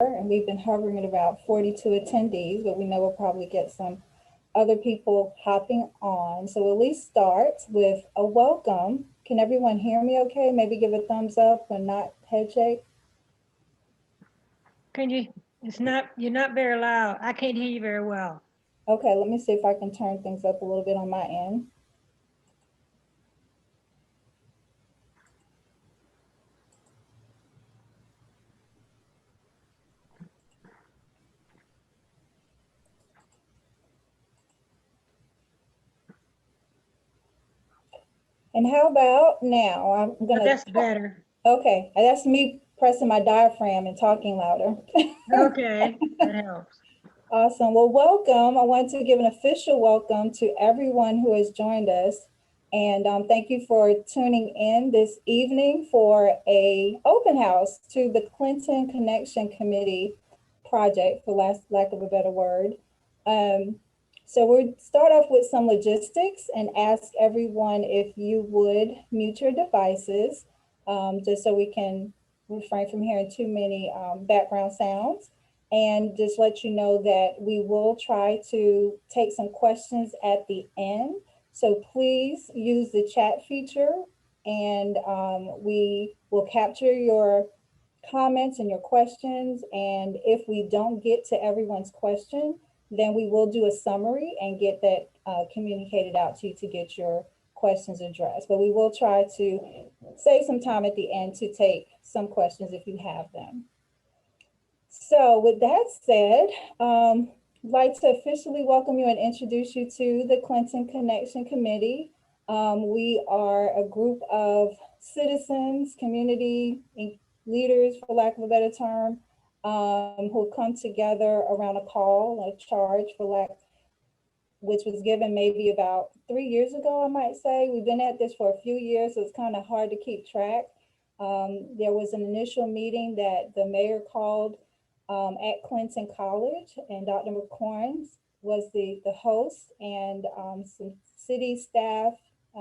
and we've been hovering at about 42 attendees, but we know we'll probably get some other people hopping on. So we'll at least start with a welcome. Can everyone hear me okay? Maybe give a thumbs up or not head shake. Can you, you're not very loud. I can't hear you very well. Okay, let me see if I can turn things up a little bit on my end. And how about now? I'm gonna, That's better. okay, that's me pressing my diaphragm and talking louder. Okay, that helps. Awesome. Well, welcome. I want to give an official welcome to everyone who has joined us. And thank you for tuning in this evening for a open house to the Clinton Connection Committee project, for lack of a better word. So we'll start off with some logistics and ask everyone if you would mute your devices, just so we can refrain from hearing too many background sounds. And just let you know that we will try to take some questions at the end. So please use the chat feature, and we will capture your comments and your questions. And if we don't get to everyone's question, then we will do a summary and get that communicated out to you to get your questions addressed. But we will try to save some time at the end to take some questions if you have them. So with that said, I'd like to officially welcome you and introduce you to the Clinton Connection Committee. We are a group of citizens, community leaders, for lack of a better term, who come together around a call, a charge, which was given maybe about 3 years ago, I might say. We've been at this for a few years, so it's kind of hard to keep track. There was an initial meeting that the mayor called at Clinton College, and Dr. McCorn was the host, and some city staff,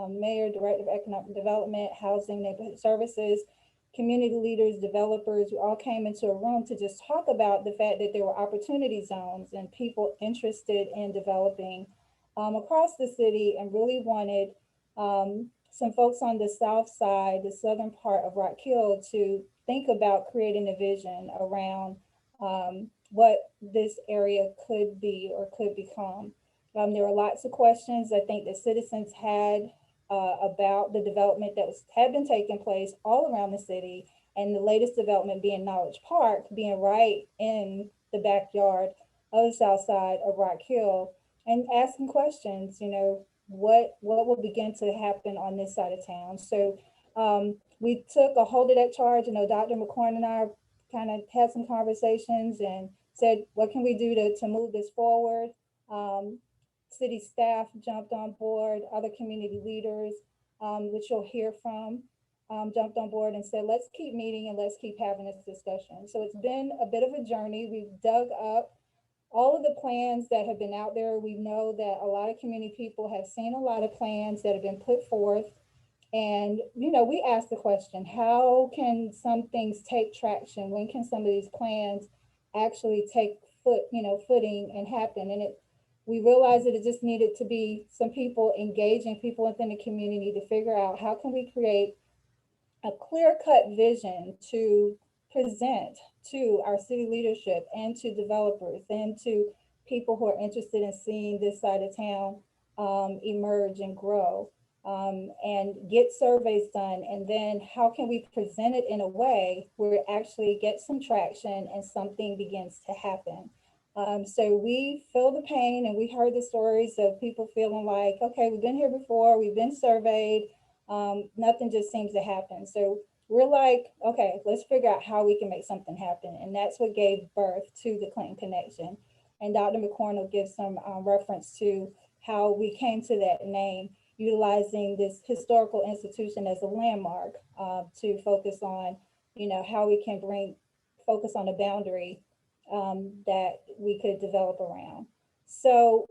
mayor, director of economic development, housing, neighborhood services, community leaders, developers, we all came into a room to just talk about the fact that there were opportunity zones and people interested in developing across the city, and really wanted some folks on the south side, the southern part of Rock Hill, to think about creating a vision around what this area could be or could become. There were lots of questions I think that citizens had about the development that had been taking place all around the city, and the latest development being Knowledge Park, being right in the backyard of the south side of Rock Hill, and asking questions, what will begin to happen on this side of town. So we took a hold of that charge. Dr. McCorn and I kind of had some conversations and said, what can we do to move this forward? City staff jumped on board, other community leaders, which you'll hear from, jumped on board and said, let's keep meeting and let's keep having this discussion. So it's been a bit of a journey. We've dug up all of the plans that have been out there. We know that a lot of community people have seen a lot of plans that have been put forth. And, we asked the question, how can some things take traction? When can some of these plans actually take footing and happen? And we realized that it just needed to be some people engaging people within the community to figure out how can we create a clear-cut vision to present to our city leadership and to developers and to people who are interested in seeing this side of town emerge and grow, and get surveys done. And then how can we present it in a way where it actually gets some traction and something begins to happen? So we feel the pain, and we heard the stories of people feeling like, okay, we've been here before, we've been surveyed, nothing just seems to happen. So we're like, okay, let's figure out how we can make something happen. And that's what gave birth to the Clinton Connection. And Dr. McCorn will give some reference to how we came to that name, utilizing this historical institution as a landmark to focus on, how we can focus on a boundary that we could develop around. So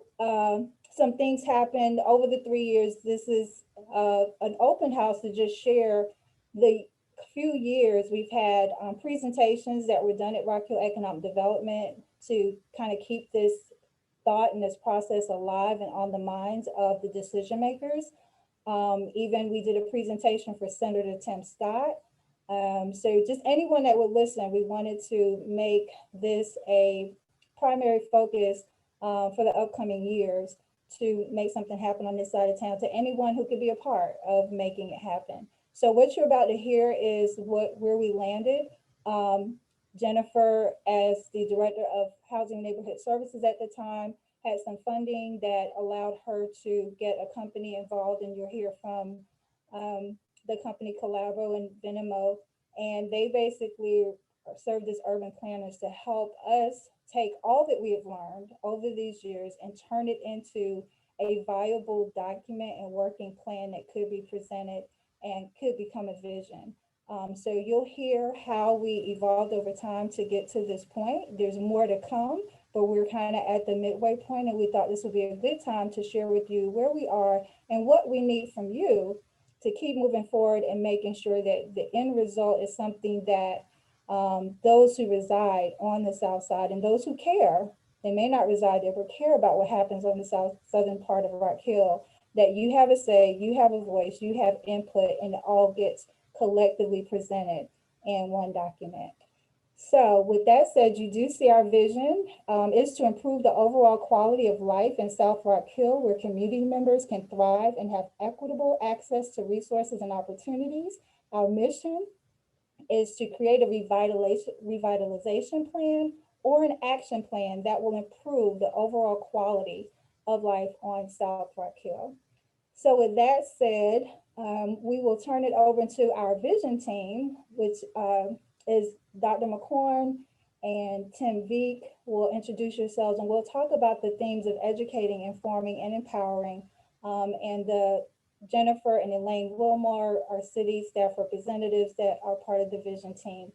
some things happened over the 3 years. This is an open house to just share the few years, we've had presentations that were done at Rock Hill Economic Development to kind of keep this thought and this process alive and on the minds of the decision makers. Even we did a presentation for Senator Tim Scott. So just anyone that would listen, we wanted to make this a primary focus for the upcoming years to make something happen on this side of town to anyone who could be a part of making it happen. So what you're about to hear is where we landed. Jennifer, as the Director of Housing and Neighborhood Services at the time, had some funding that allowed her to get a company involved, and you'll hear from the company Collabo and Venimo, and they basically served as urban planners to help us take all that we have learned over these years and turn it into a viable document and working plan that could be presented and could become a vision. So you'll hear how we evolved over time to get to this point. There's more to come, but we're kind of at the midway point, and we thought this would be a good time to share with you where we are and what we need from you to keep moving forward and making sure that the end result is something that those who reside on the South Side and those who care, they may not reside there, but care about what happens on the southern part of Rock Hill, that you have a say, you have a voice, you have input, and it all gets collectively presented in one document. So with that said, you do see our vision is to improve the overall quality of life in South Rock Hill, where community members can thrive and have equitable access to resources and opportunities. Our mission is to create a revitalization plan or an action plan that will improve the overall quality of life on South Rock Hill. So with that said, we will turn it over to our vision team, which is Dr. McCorn and Tim Veek. Will introduce yourselves, and we'll talk about the themes of educating, informing, and empowering. And Jennifer and Elaine Wilmore are city staff representatives that are part of the vision team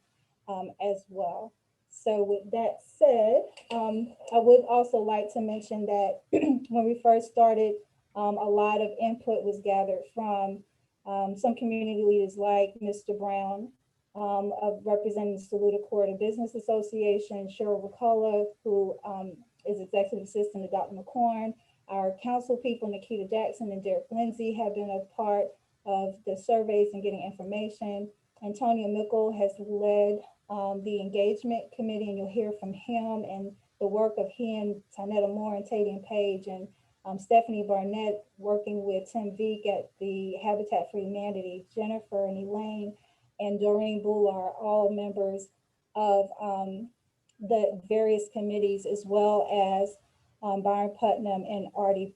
as well. So with that said, I would also like to mention that when we first started, a lot of input was gathered from some community leaders like Mr. Brown, representing the Saluda Corridor Business Association, Cheryl Ricola, who is executive assistant to Dr. McCorn. Our council people, Nikita Jackson and Derek Lindsay, have been a part of the surveys and getting information. Antonio Mickle has led the engagement committee, and you'll hear from him and the work of he and Tynetta Moore and Tavian Page and Stephanie Barnett working with Tim Veek at the Habitat for Humanity. Jennifer and Elaine and Doreen Bull are all members of the various committees, as well as Byron Putnam and Arthur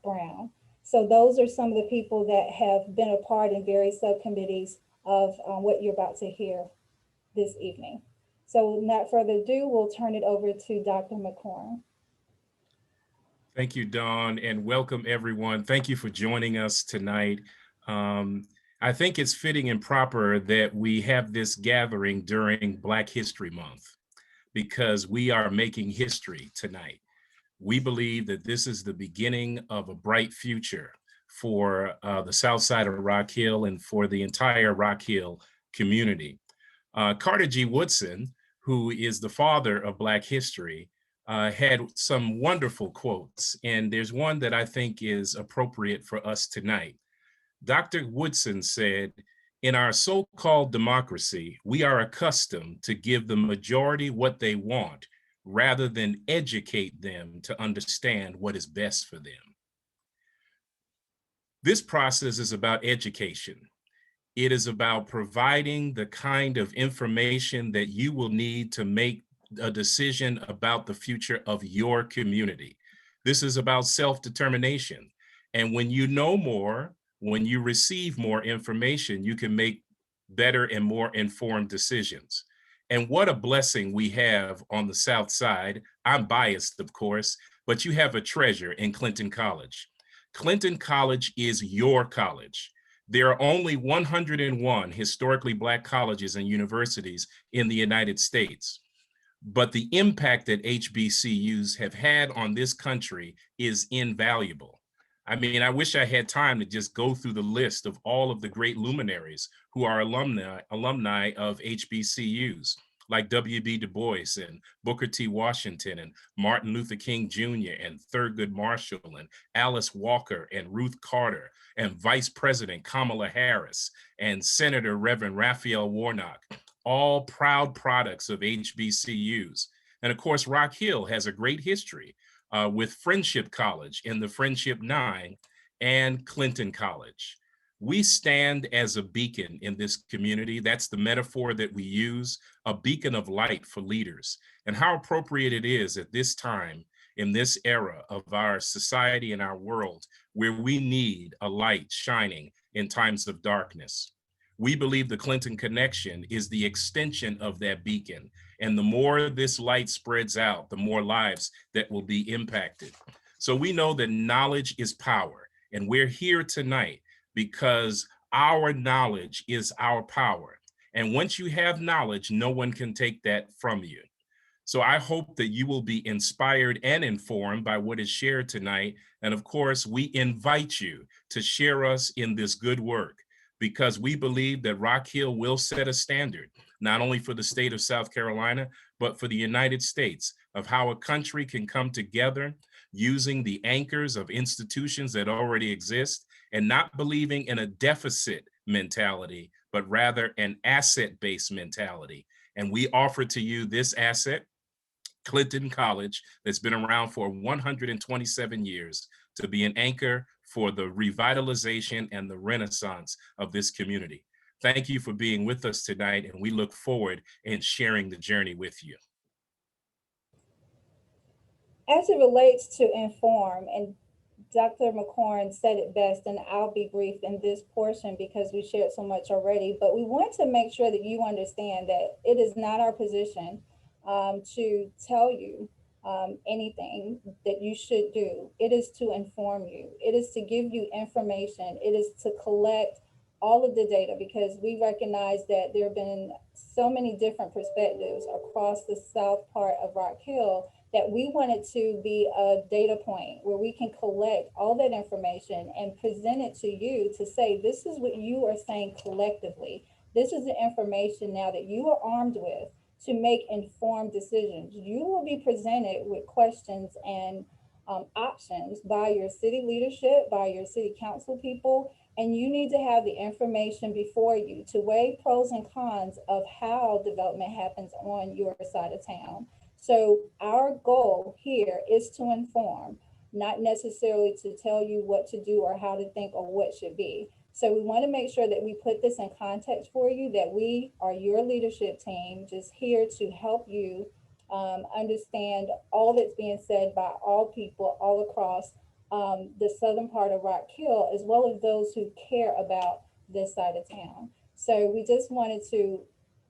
Brown. So those are some of the people that have been a part in various subcommittees of what you're about to hear this evening. So without further ado, we'll turn it over to Dr. McCorn. Thank you, Dawn, and welcome everyone. Thank you for joining us tonight. I think it's fitting and proper that we have this gathering during Black History Month, because we are making history tonight. We believe that this is the beginning of a bright future for the South Side of Rock Hill and for the entire Rock Hill community. Carter G. Woodson, who is the father of Black history, had some wonderful quotes, and there's one that I think is appropriate for us tonight. Dr. Woodson said, "In our so-called democracy, we are accustomed to give the majority what they want rather than educate them to understand what is best for them." This process is about education. It is about providing the kind of information that you will need to make a decision about the future of your community. This is about self-determination. And when you know more, when you receive more information, you can make better and more informed decisions. And what a blessing we have on the South Side. I'm biased, of course, but you have a treasure in Clinton College. Clinton College is your college. There are only 101 historically Black colleges and universities in the United States. But the impact that HBCUs have had on this country is invaluable. I mean, I wish I had time to just go through the list of all of the great luminaries who are alumni of HBCUs, like W.B. Du Bois and Booker T. Washington and Martin Luther King Jr. and Thurgood Marshall and Alice Walker and Ruth Carter and Vice President Kamala Harris and Senator Reverend Raphael Warnock, all proud products of HBCUs. And of course, Rock Hill has a great history with Friendship College in the Friendship Nine and Clinton College. We stand as a beacon in this community. That's the metaphor that we use, a beacon of light for leaders. And how appropriate it is at this time, in this era of our society and our world, where we need a light shining in times of darkness. We believe the Clinton ConNEXTion is the extension of that beacon. And the more this light spreads out, the more lives that will be impacted. So we know that knowledge is power. And we're here tonight because our knowledge is our power. And once you have knowledge, no one can take that from you. So I hope that you will be inspired and informed by what is shared tonight. And of course, we invite you to share us in this good work, because we believe that Rock Hill will set a standard, not only for the state of South Carolina, but for the United States, of how a country can come together using the anchors of institutions that already exist and not believing in a deficit mentality, but rather an asset-based mentality. And we offer to you this asset, Clinton College, that's been around for 127 years, to be an anchor for the revitalization and the renaissance of this community. Thank you for being with us tonight, and we look forward in sharing the journey with you. As it relates to inform, and Dr. McCorn said it best, and I'll be brief in this portion because we shared so much already, but we want to make sure that you understand that it is not our position to tell you anything that you should do. It is to inform you. It is to give you information. It is to collect all of the data, because we recognize that there have been so many different perspectives across the south part of Rock Hill that we wanted to be a data point where we can collect all that information and present it to you to say, this is what you are saying collectively. This is the information now that you are armed with to make informed decisions. You will be presented with questions and options by your city leadership, by your city council people, and you need to have the information before you to weigh pros and cons of how development happens on your side of town. So our goal here is to inform, not necessarily to tell you what to do or how to think or what should be. So we want to make sure that we put this in context for you, that we are your leadership team, just here to help you understand all that's being said by all people all across the southern part of Rock Hill, as well as those who care about this side of town. So we just wanted to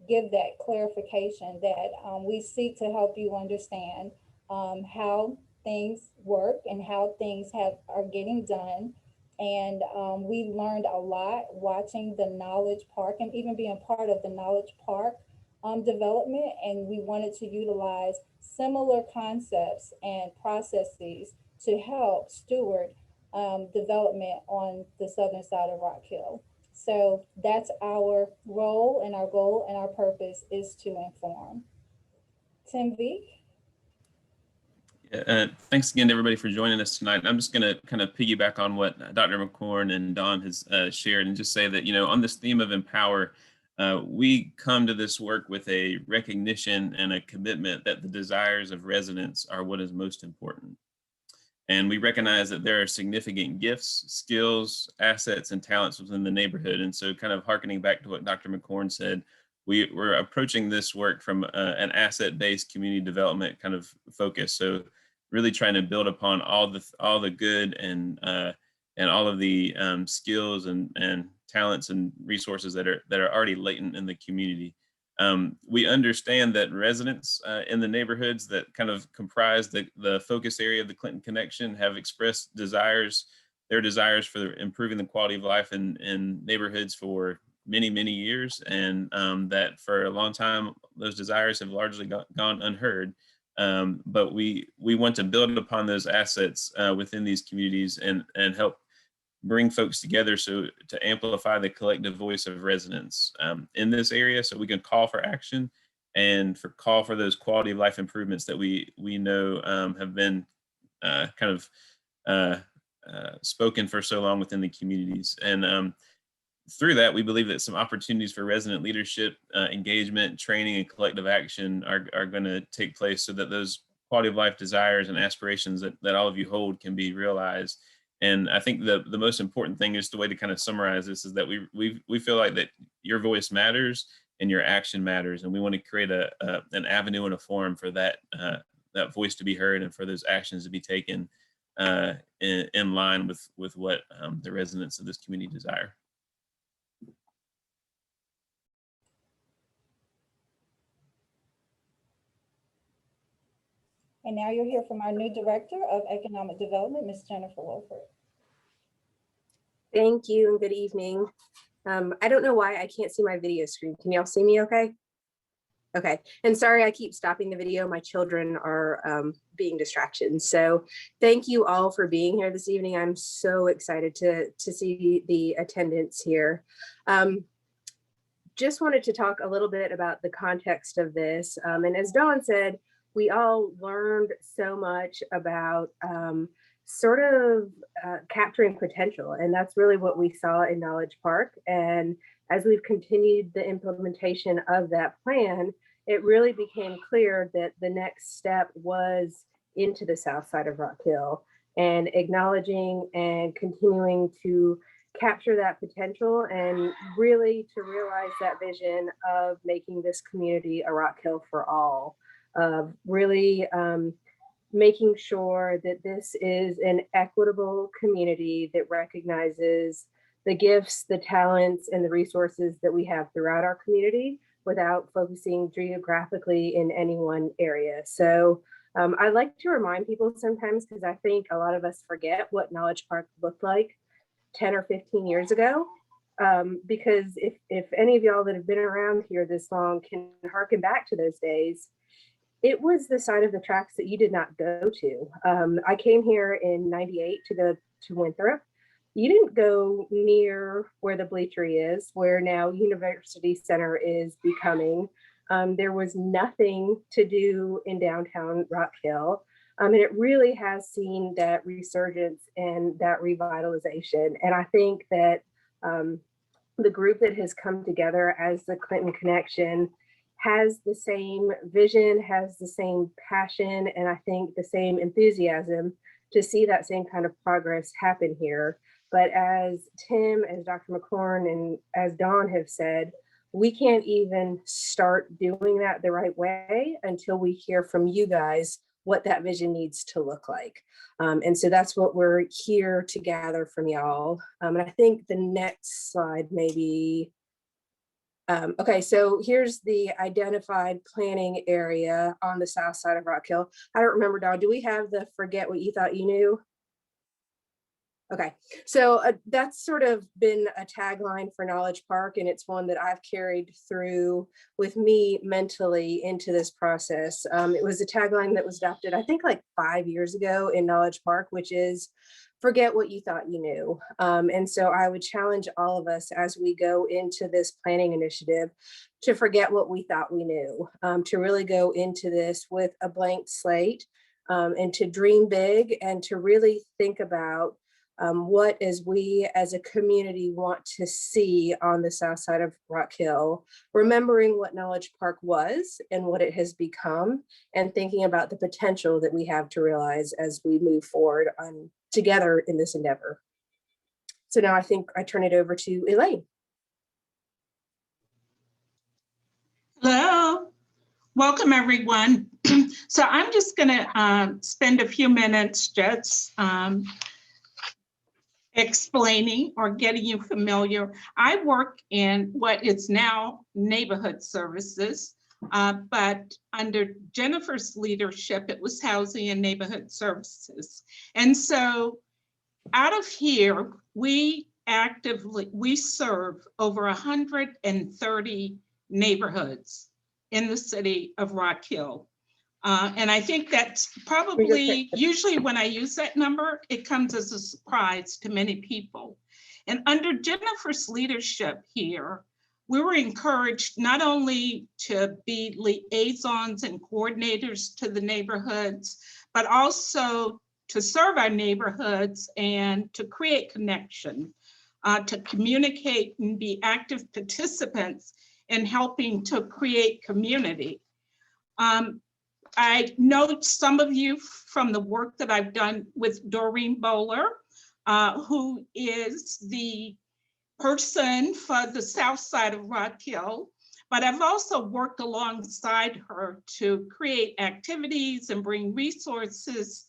give that clarification that we seek to help you understand how things work and how things are getting done. And we learned a lot watching the Knowledge Park and even being part of the Knowledge Park development. And we wanted to utilize similar concepts and processes to help steward development on the southern side of Rock Hill. So that's our role, and our goal and our purpose is to inform. Tim Veek. Thanks again to everybody for joining us tonight. I'm just going to kind of piggyback on what Dr. McCorn and Don has shared, and just say that, you know, on this theme of empower, we come to this work with a recognition and a commitment that the desires of residents are what is most important. And we recognize that there are significant gifts, skills, assets, and talents within the neighborhood. And so, kind of hearkening back to what Dr. McCorn said, we're approaching this work from an asset-based community development kind of focus. So really trying to build upon all the good and all of the skills and talents and resources that are already latent in the community. We understand that residents in the neighborhoods that kind of comprise the focus area of the Clinton ConNEXTion have expressed their desires for improving the quality of life in neighborhoods for many, many years, and that for a long time, those desires have largely gone unheard. But we want to build upon those assets within these communities and help bring folks together so to amplify the collective voice of residents in this area, so we can call for action and call for those quality of life improvements that we know have been spoken for so long within the communities. And through that, we believe that some opportunities for resident leadership, engagement, training, and collective action are going to take place so that those quality of life desires and aspirations that all of you hold can be realized. And I think the most important thing, is the way to kind of summarize this, is that we feel like that your voice matters and your action matters, and we want to create an avenue and a forum for that voice to be heard and for those actions to be taken in line with what the residents of this community desire. And now you'll hear from our new Director of Economic Development, Ms. Jennifer Wolford. Thank you and good evening. I don't know why I can't see my video screen. Can y'all see me okay? Okay, and sorry I keep stopping the video. My children are being distractions. So thank you all for being here this evening. I'm so excited to see the attendance here. Just wanted to talk a little bit about the context of this. And as Dawn said, we all learned so much about capturing potential. And that's really what we saw in Knowledge Park. And as we've continued the implementation of that plan, it really became clear that the next step was into the south side of Rock Hill, and acknowledging and continuing to capture that potential and really to realize that vision of making this community a Rock Hill for all. Really making sure that this is an equitable community that recognizes the gifts, the talents, and the resources that we have throughout our community without focusing geographically in any one area. So I like to remind people sometimes, because I think a lot of us forget what Knowledge Park looked like 10 or 15 years ago. Because if any of y'all that have been around here this long can harken back to those days, it was the side of the tracks that you did not go to. I came here in '98 to go to Winthrop. You didn't go near where the bleachery is, where now University Center is becoming. There was nothing to do in downtown Rock Hill. And it really has seen that resurgence and that revitalization. And I think that the group that has come together as the Clinton ConNEXTion has the same vision, has the same passion, and I think the same enthusiasm to see that same kind of progress happen here. But as Tim, as Dr. McCorn, and as Dawn have said, we can't even start doing that the right way until we hear from you guys what that vision needs to look like. And so that's what we're here to gather from y'all. And I think the next slide maybe. Okay, so here's the identified planning area on the south side of Rock Hill. I don't remember, Dawn, do we have the forget what you thought you knew? Okay, so that's sort of been a tagline for Knowledge Park, and it's one that I've carried through with me mentally into this process. It was a tagline that was adopted, I think, like 5 years ago in Knowledge Park, which is forget what you thought you knew. And so I would challenge all of us as we go into this planning initiative to forget what we thought we knew, to really go into this with a blank slate, and to dream big and to really think about what as we as a community want to see on the south side of Rock Hill, remembering what Knowledge Park was and what it has become, and thinking about the potential that we have to realize as we move forward together in this endeavor. So now I think I turn it over to Elaine. Hello, welcome everyone. So I'm just gonna spend a few minutes just explaining or getting you familiar. I work in what is now neighborhood services, but under Jennifer's leadership, it was housing and neighborhood services. And so out of here, we serve over 130 neighborhoods in the city of Rock Hill. And I think that's probably, usually when I use that number, it comes as a surprise to many people. And under Jennifer's leadership here, we were encouraged not only to be liaisons and coordinators to the neighborhoods, but also to serve our neighborhoods and to create connection, to communicate and be active participants in helping to create community. I know some of you from the work that I've done with Doreen Bowler, who is the person for the south side of Rock Hill, but I've also worked alongside her to create activities and bring resources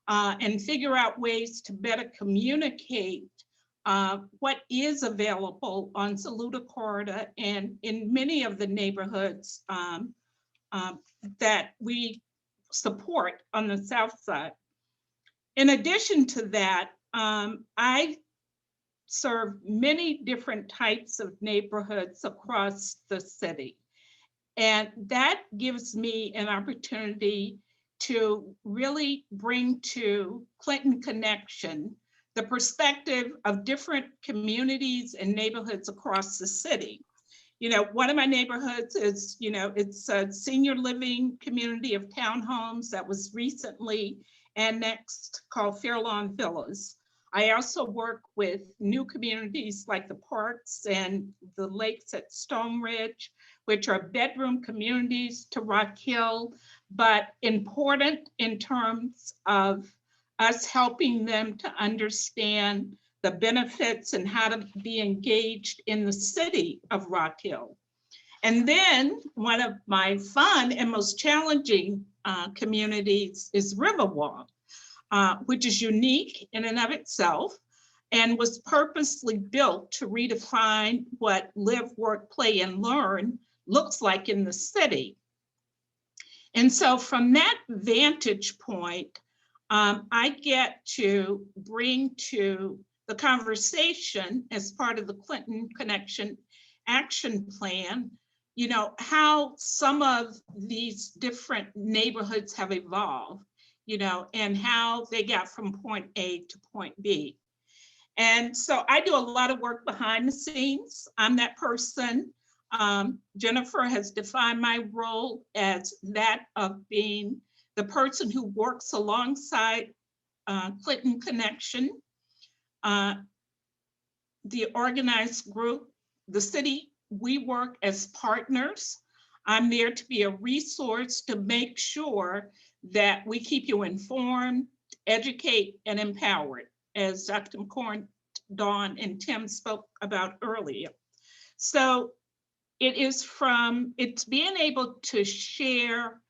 and figure out ways to better communicate what is available on Saluda Corridor and in many of the neighborhoods that we support on the south side. In addition to that, I serve many different types of neighborhoods across the city. And that gives me an opportunity to really bring to Clinton ConNEXTion the perspective of different communities and neighborhoods across the city. You know, one of my neighborhoods is, you know, it's a senior living community of townhomes that was recently annexed called Fairlawn Villas. I also work with new communities like the parks and the lakes at Stone Ridge, which are bedroom communities to Rock Hill, but important in terms of us helping them to understand the benefits and how to be engaged in the city of Rock Hill. And then one of my fun and most challenging communities is Riverwalk, which is unique in and of itself and was purposely built to redefine what live, work, play, and learn looks like in the city. And so from that vantage point, I get to bring to the conversation as part of the Clinton ConNEXTion action plan, you know, how some of these different neighborhoods have evolved, you know, and how they got from point A to point B. And so I do a lot of work behind the scenes. I'm that person. Jennifer has defined my role as that of being the person who works alongside Clinton ConNEXTion, the organized group, the city. We work as partners. I'm there to be a resource to make sure that we keep you informed, educate, and empowered, as Dr. McCorn, Dawn, and Tim spoke about earlier. So it's being able to share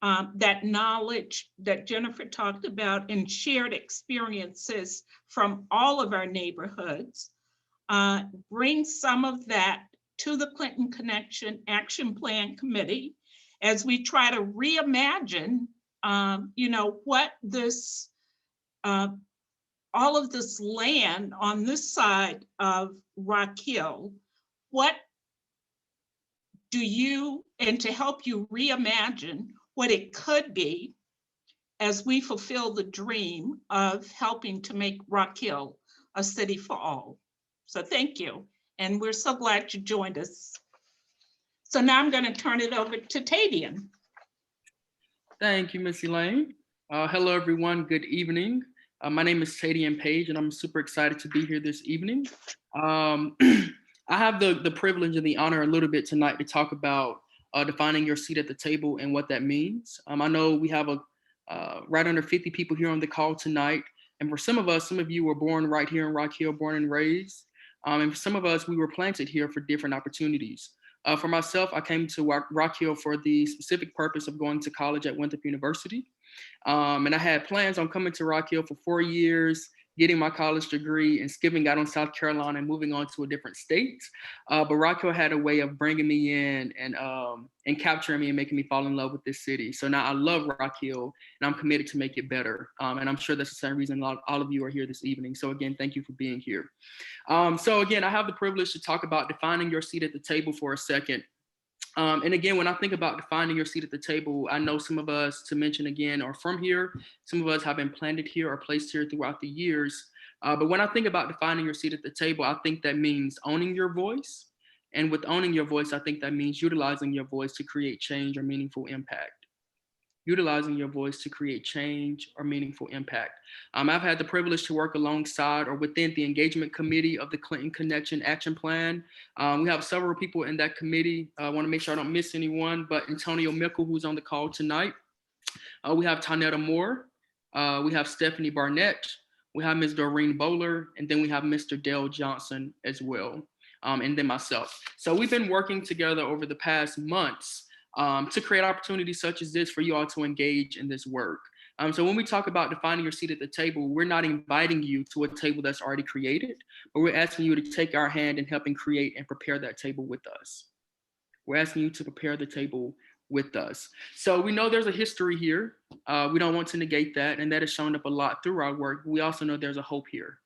that knowledge that Jennifer talked about and shared experiences from all of our neighborhoods, bring some of that to the Clinton ConNEXTion Action Plan Committee as we try to reimagine, you know, what this, all of this land on this side of Rock Hill, what do you, and to help you reimagine what it could be as we fulfill the dream of helping to make Rock Hill a city for all. So thank you. And we're so glad you joined us. So now I'm going to turn it over to Tadian. Thank you, Miss Elaine. Hello, everyone. Good evening. My name is Tadian Page, and I'm super excited to be here this evening. I have the privilege and the honor a little bit tonight to talk about defining your seat at the table and what that means. I know we have right under 50 people here on the call tonight. And for some of us, some of you were born right here in Rock Hill, born and raised. And for some of us, we were planted here for different opportunities. For myself, I came to Rock Hill for the specific purpose of going to college at Winthrop University. And I had plans on coming to Rock Hill for 4 years, getting my college degree and skipping out on South Carolina and moving on to a different state. But Rock Hill had a way of bringing me in and capturing me and making me fall in love with this city. So now I love Rock Hill and I'm committed to make it better. And I'm sure that's the same reason all of you are here this evening. So again, thank you for being here. So again, I have the privilege to talk about defining your seat at the table for a second. And again, when I think about defining your seat at the table, I know some of us, to mention again, are from here. Some of us have been planted here or placed here throughout the years. But when I think about defining your seat at the table, I think that means owning your voice. And with owning your voice, I think that means utilizing your voice to create change or meaningful impact. Utilizing your voice to create change or meaningful impact. I've had the privilege to work alongside or within the engagement committee of the ConNEXTion Action Plan. We have several people in that committee. I want to make sure I don't miss anyone, but Antonio Mickle, who's on the call tonight. We have Tonetta Moore. We have Stephanie Barnett. We have Ms. Doreen Bowler, and then we have Mr. Dale Johnson as well, and then myself. So we've been working together over the past months to create opportunities such as this for you all to engage in this work. So when we talk about defining your seat at the table, we're not inviting you to a table that's already created, but we're asking you to take our hand in helping create and prepare that table with us. We're asking you to prepare the table with us. So we know there's a history here. We don't want to negate that, and that has shown up a lot through our work. We also know there's a hope here.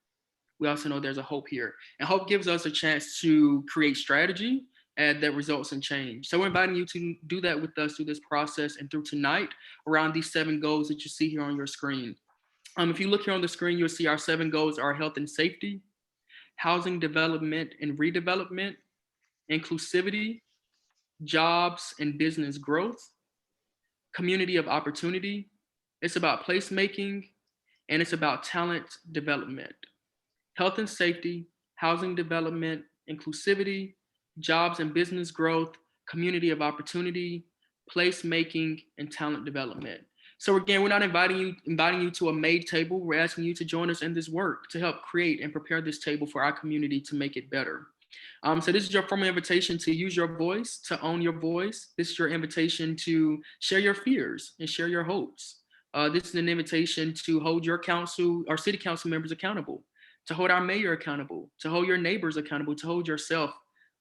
We also know there's a hope here. And hope gives us a chance to create strategy and that results in change. So we're inviting you to do that with us through this process and through tonight around these 7 goals that you see here on your screen. If you look here on the screen, you'll see our 7 goals are health and safety, housing development and redevelopment, inclusivity, jobs and business growth, community of opportunity. It's about placemaking, and it's about talent development. Health and safety, housing development, inclusivity, jobs and business growth, community of opportunity, placemaking, and talent development. So again, we're not inviting you to a made table. We're asking you to join us in this work to help create and prepare this table for our community to make it better. So this is your formal invitation to use your voice, to own your voice. This is your invitation to share your fears and share your hopes. This is an invitation to hold your council or city council members accountable, to hold our mayor accountable, to hold your neighbors accountable, to hold yourself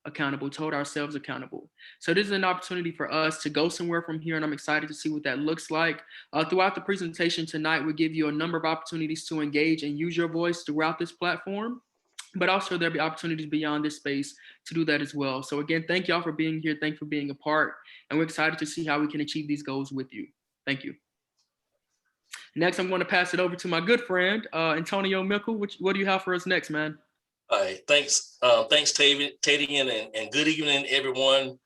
accountable, to hold ourselves accountable. So this is an opportunity for us to go somewhere from here, and I'm excited to see what that looks like. Throughout the presentation tonight, we'll give you a number of opportunities to engage and use your voice throughout this platform, but also there'll be opportunities beyond this space to do that as well. So again, thank y'all for being here. Thank you for being a part, and we're excited to see how we can achieve these goals with you. Thank you. Next, I'm going to pass it over to my good friend, Antonio Mickle. What do you have for us next, man? All right, thanks, Tadian, and good evening, everyone.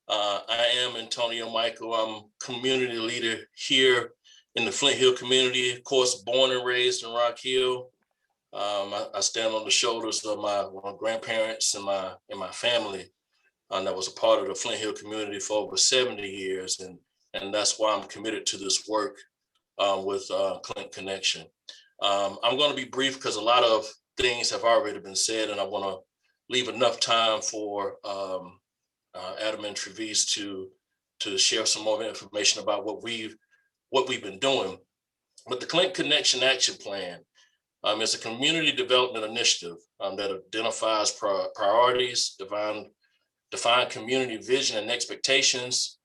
I am Antonio Michael. I'm community leader here in the Flint Hill community. Of course, born and raised in Rock Hill. I stand on the shoulders of my grandparents and my family, and that was a part of the Flint Hill community for over 70 years, and that's why I'm committed to this work with ConNEXTion. I'm going to be brief because a lot of things have already been said, and I want to leave enough time for Adam and Trevis to share some more information about what we've been doing. But the ConNEXTion Action Plan is a community development initiative that identifies priorities, define community vision and expectations,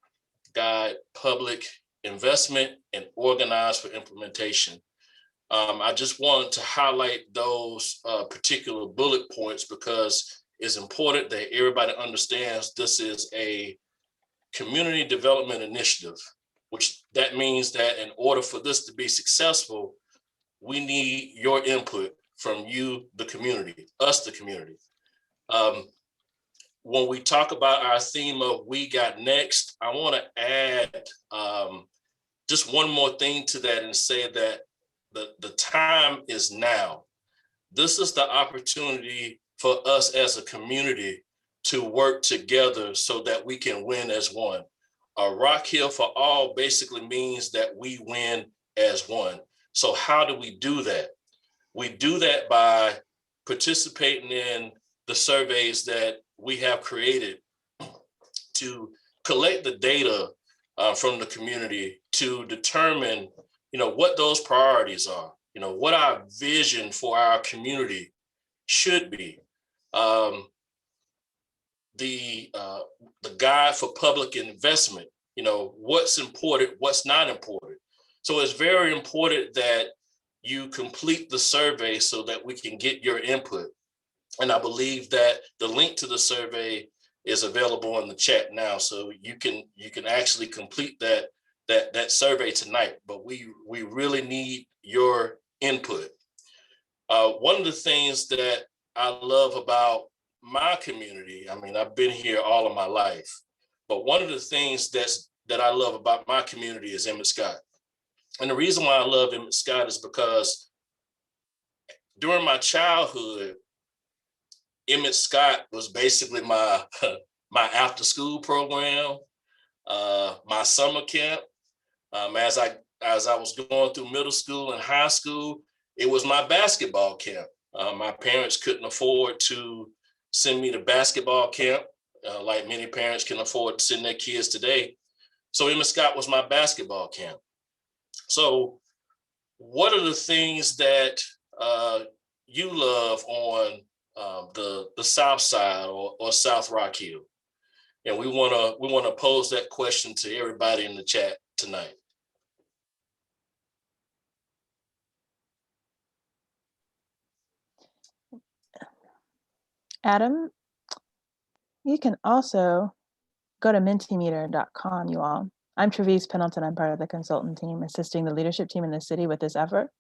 guide public investment, and organize for implementation. I just wanted to highlight those particular bullet points because it's important that everybody understands this is a community development initiative, which that means that in order for this to be successful, we need your input from you, the community, us, the community. When we talk about our theme of We Got Next, I want to add just one more thing to that and say that the time is now. This is the opportunity for us as a community to work together so that we can win as one. Rock Hill for All basically means that we win as one. So how do we do that? We do that by participating in the surveys that we have created to collect the data from the community to determine what those priorities are, what our vision for our community should be. The guide for public investment, what's important, what's not important. So it's very important that you complete the survey so that we can get your input. And I believe that the link to the survey is available in the chat now. So you can actually complete that survey tonight, but we really need your input. One of the things that I love about my community, I mean, I've been here all of my life, but one of the things that I love about my community is Emmett Scott. And the reason why I love Emmett Scott is because during my childhood, Emmett Scott was basically my my after school program, my summer camp. As I was going through middle school and high school, it was my basketball camp. My parents couldn't afford to send me to basketball camp, like many parents can afford to send their kids today. So Emmett Scott was my basketball camp. So what are the things that you love on the South Side or South Rock Hill? And we wanna pose that question to everybody in the chat tonight. Adam, you can also go to mentimeter.com, you all. I'm Travis Pendleton. I'm part of the consultant team assisting the leadership team in the city with this effort.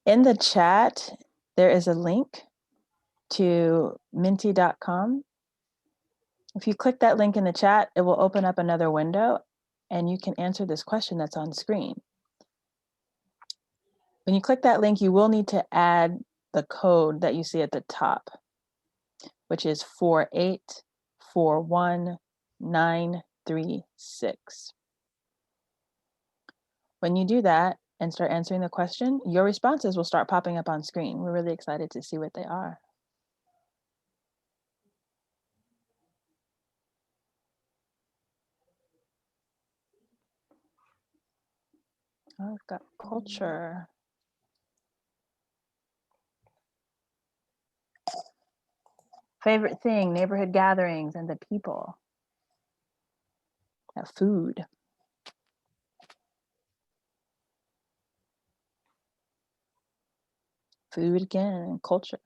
In the chat, there is a link to menti.com. If you click that link in the chat, it will open up another window and you can answer this question that's on screen. When you click that link, you will need to add the code that you see at the top, which is 4841936. When you do that and start answering the question, your responses will start popping up on screen. We're really excited to see what they are. Oh, I've got culture. Favorite thing, neighborhood gatherings and the people. Food. Food again, and culture.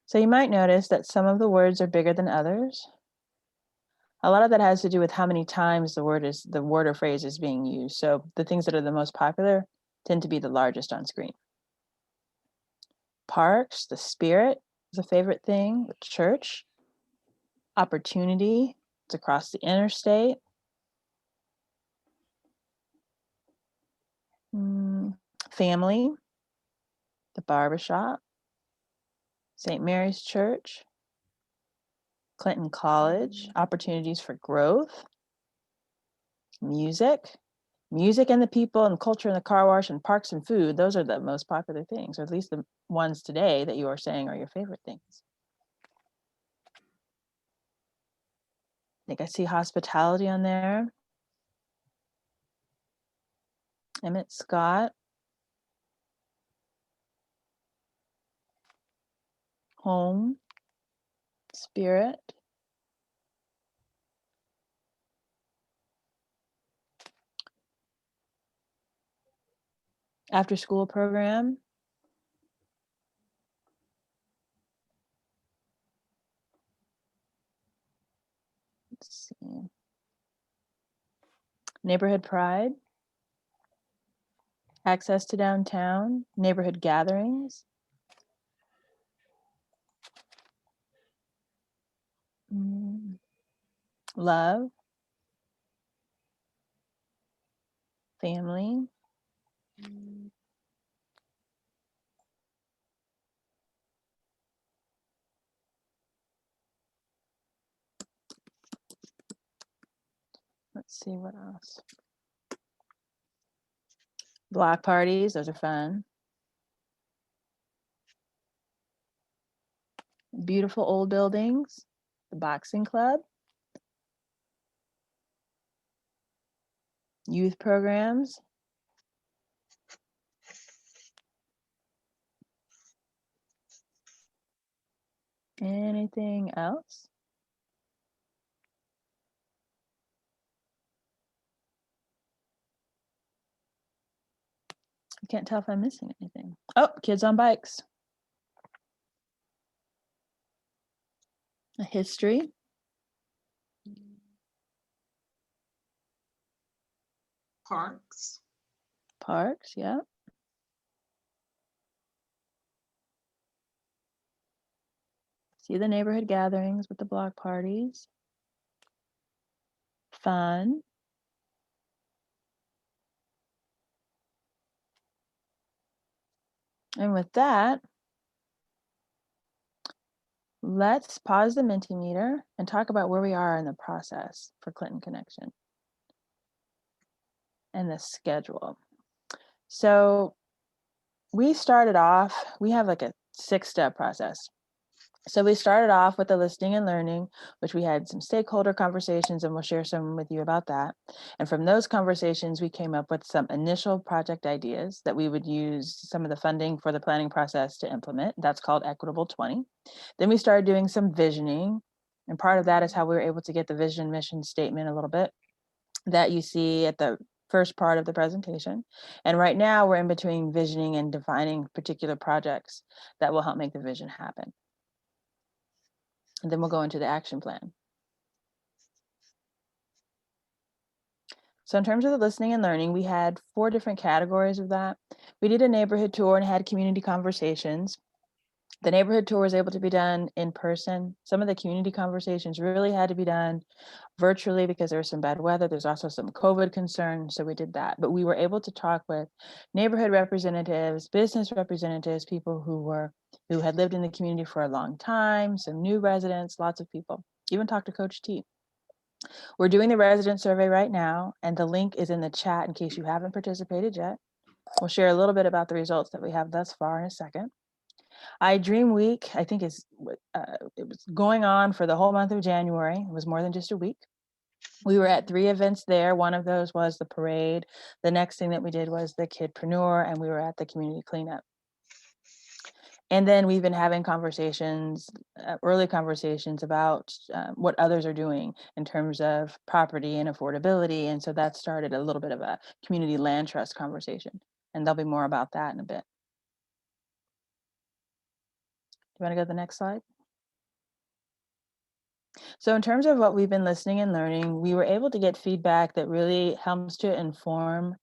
So you might notice that some of the words are bigger than others. A lot of that has to do with how many times the word or phrase is being used. So the things that are the most popular tend to be the largest on screen. Parks, the spirit is a favorite thing. The church, opportunity, it's across the interstate. Family, the barbershop, St. Mary's Church, Clinton College, opportunities for growth, music and the people and culture and the car wash and parks and food. Those are the most popular things, or at least the ones today that you are saying are your favorite things. I think I see hospitality on there. Emmett Scott. Home. Spirit. After school program. Let's see. Neighborhood pride. Access to downtown. Neighborhood gatherings. Love. Family. Let's see what else. Block parties, those are fun. Beautiful old buildings, the boxing club, youth programs, anything else? I can't tell if I'm missing anything. Oh, kids on bikes. A history. Parks. Parks, yeah. See the neighborhood gatherings with the block parties. Fun. And with that, let's pause the Mentimeter and talk about where we are in the process for Clinton ConNEXTion and the schedule. So we started off, we have like a 6-step process. So we started off with the listening and learning, which we had some stakeholder conversations, and we'll share some with you about that. And from those conversations, we came up with some initial project ideas that we would use some of the funding for the planning process to implement. That's called Equitable20. Then we started doing some visioning. And part of that is how we were able to get the vision mission statement a little bit that you see at the first part of the presentation. And right now we're in between visioning and defining particular projects that will help make the vision happen. And then we'll go into the action plan. So in terms of the listening and learning, we had 4 different categories of that. We did a neighborhood tour and had community conversations. The neighborhood tour was able to be done in person. Some of the community conversations really had to be done virtually because there was some bad weather. There's also some COVID concerns, so we did that. But we were able to talk with neighborhood representatives, business representatives, people who had lived in the community for a long time, some new residents, lots of people. Even talked to Coach T. We're doing the resident survey right now, and the link is in the chat in case you haven't participated yet. We'll share a little bit about the results that we have thus far in a second. iDream Week, I think it was going on for the whole month of January. It was more than just a week. We were at 3 events there. One of those was the parade. The next thing that we did was the Kidpreneur, and we were at the community cleanup. And then we've been having conversations, early conversations about what others are doing in terms of property and affordability. And so that started a little bit of a community land trust conversation. And there'll be more about that in a bit. Do you want to go to the next slide? So in terms of what we've been listening and learning, we were able to get feedback that really helps to inform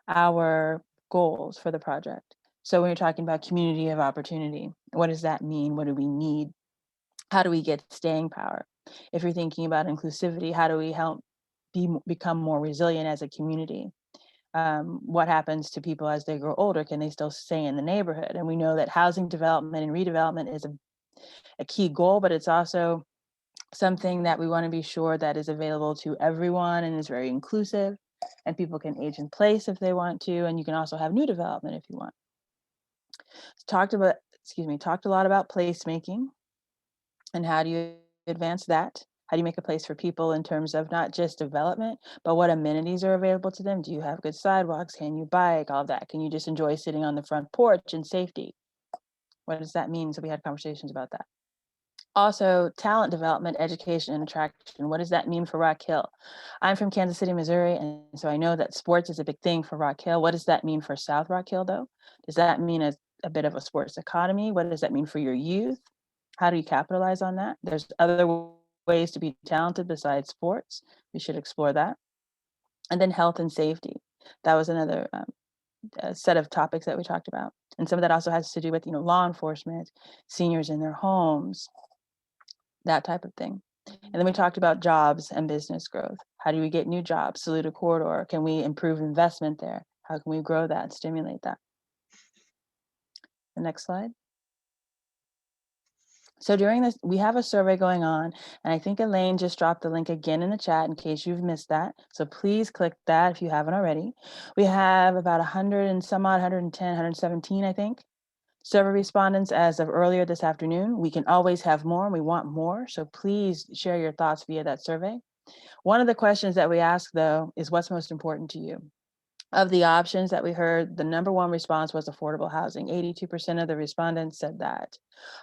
our goals for the project. So when you're talking about community of opportunity, what does that mean? What do we need? How do we get staying power? If you're thinking about inclusivity, how do we help become more resilient as a community? What happens to people as they grow older? Can they still stay in the neighborhood? And we know that housing development and redevelopment is a key goal, but it's also something that we want to be sure that is available to everyone and is very inclusive, and people can age in place if they want to, and you can also have new development if you want. Talked a lot about placemaking and how do you advance that? How do you make a place for people in terms of not just development, but what amenities are available to them? Do you have good sidewalks? Can you bike? All of that. Can you just enjoy sitting on the front porch in safety? What does that mean? So we had conversations about that. Also, talent development, education, and attraction. What does that mean for Rock Hill? I'm from Kansas City, Missouri, and so I know that sports is a big thing for Rock Hill. What does that mean for South Rock Hill, though? Does that mean a bit of a sports economy? What does that mean for your youth? How do you capitalize on that? There's other ways to be talented besides sports. We should explore that. And then health and safety. That was another set of topics that we talked about. And some of that also has to do with, law enforcement, seniors in their homes, that type of thing. And then we talked about jobs and business growth. How do we get new jobs? Saluda Corridor. Can we improve investment there? How can we grow that and stimulate that? The next slide. So during this, we have a survey going on, and I think Elaine just dropped the link again in the chat in case you've missed that. So please click that if you haven't already. We have about 100 and some odd, 110, 117, I think, survey respondents as of earlier this afternoon. We can always have more, and we want more. So please share your thoughts via that survey. One of the questions that we ask, though, is what's most important to you? Of the options that we heard, the number 1 response was affordable housing. 82% of the respondents said that,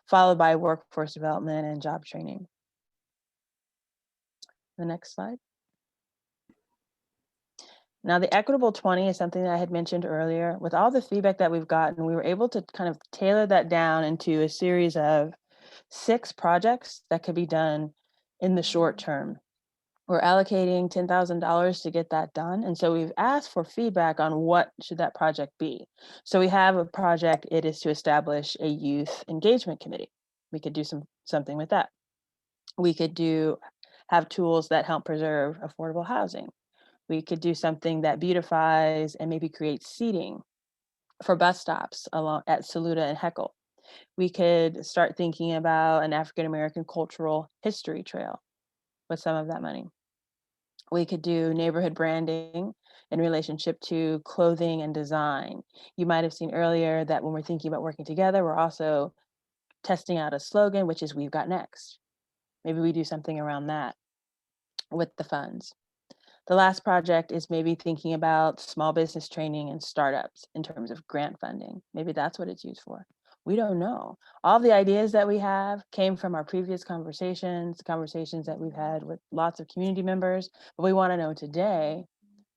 followed by workforce development and job training. The next slide. Now, the Equitable 20 is something that I had mentioned earlier. With all the feedback that we've gotten, we were able to kind of tailor that down into a series of 6 projects that could be done in the short term. We're allocating $10,000 to get that done. And so we've asked for feedback on what should that project be. So we have a project, it is to establish a youth engagement committee. We could do something with that. We could have tools that help preserve affordable housing. We could do something that beautifies and maybe creates seating for bus stops along at Saluda and Heckle. We could start thinking about an African American cultural history trail with some of that money. We could do neighborhood branding in relationship to clothing and design. You might have seen earlier that when we're thinking about working together, we're also testing out a slogan, which is "We've Got Next." Maybe we do something around that with the funds. The last project is maybe thinking about small business training and startups in terms of grant funding. Maybe that's what it's used for. We don't know. All the ideas that we have came from our previous conversations that we've had with lots of community members, but we want to know today,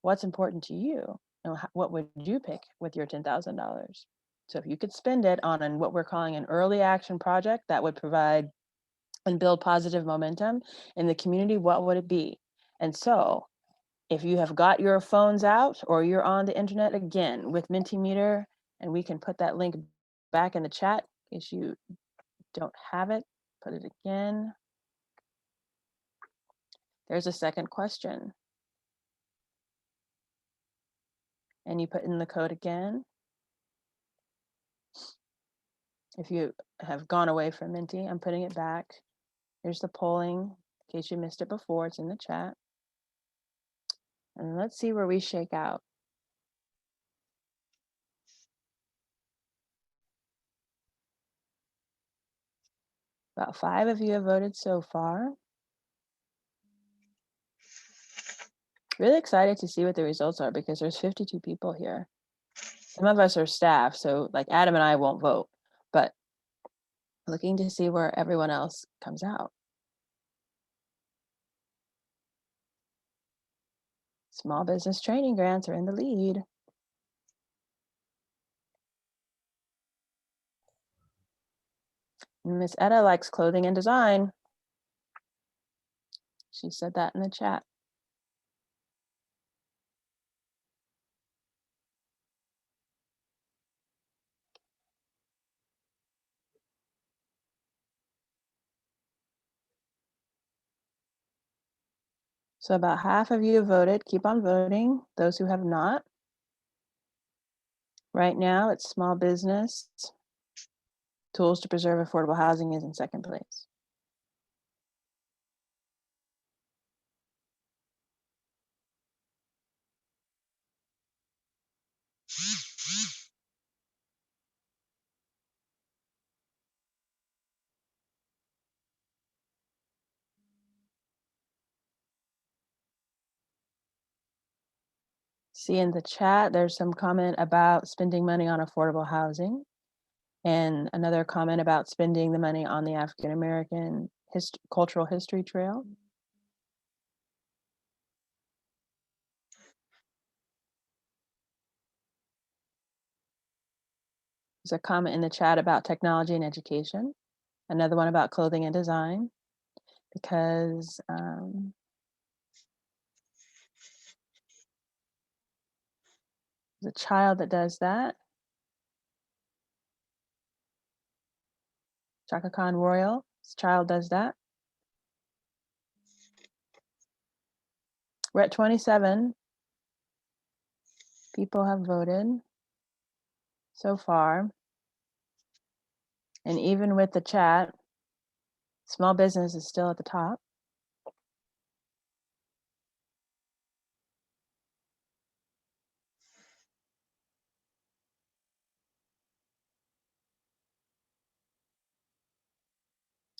what's important to you? And what would you pick with your $10,000? So if you could spend it on what we're calling an early action project that would provide and build positive momentum in the community, what would it be? And so if you have got your phones out or you're on the internet again with Mentimeter, and we can put that link back in the chat in case you don't have it, put it again. There's a second question. And you put in the code again. If you have gone away from Menti, I'm putting it back. Here's the polling, in case you missed it before, it's in the chat. And let's see where we shake out. About 5 of you have voted so far. Really excited to see what the results are because there's 52 people here. Some of us are staff, so like Adam and I won't vote, but looking to see where everyone else comes out. Small business training grants are in the lead. Miss Etta likes clothing and design. She said that in the chat. So about half of you have voted. Keep on voting. Those who have not. Right now, it's small business. Tools to preserve affordable housing is in second place. See in the chat, there's some comment about spending money on affordable housing and another comment about spending the money on the African American cultural history trail. There's a comment in the chat about technology and education. Another one about clothing and design, because there's a child that does that. Chaka Khan Royal, this child does that. We're at 27. People have voted so far. And even with the chat, small business is still at the top.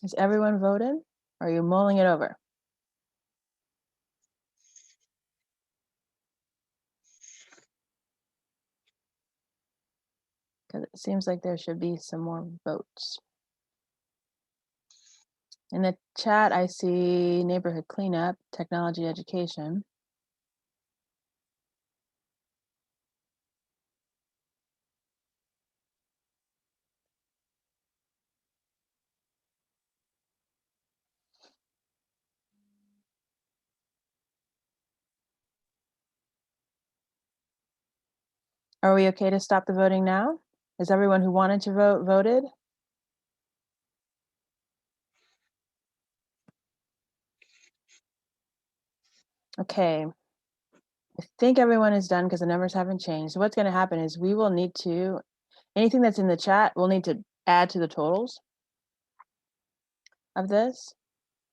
Has everyone voted? Or are you mulling it over? Because it seems like there should be some more votes. In the chat, I see neighborhood cleanup, technology education. Are we okay to stop the voting now? Is everyone who wanted to vote voted? Okay. I think everyone is done because the numbers haven't changed. So what's going to happen is we will need to, anything that's in the chat, we'll need to add to the totals of this.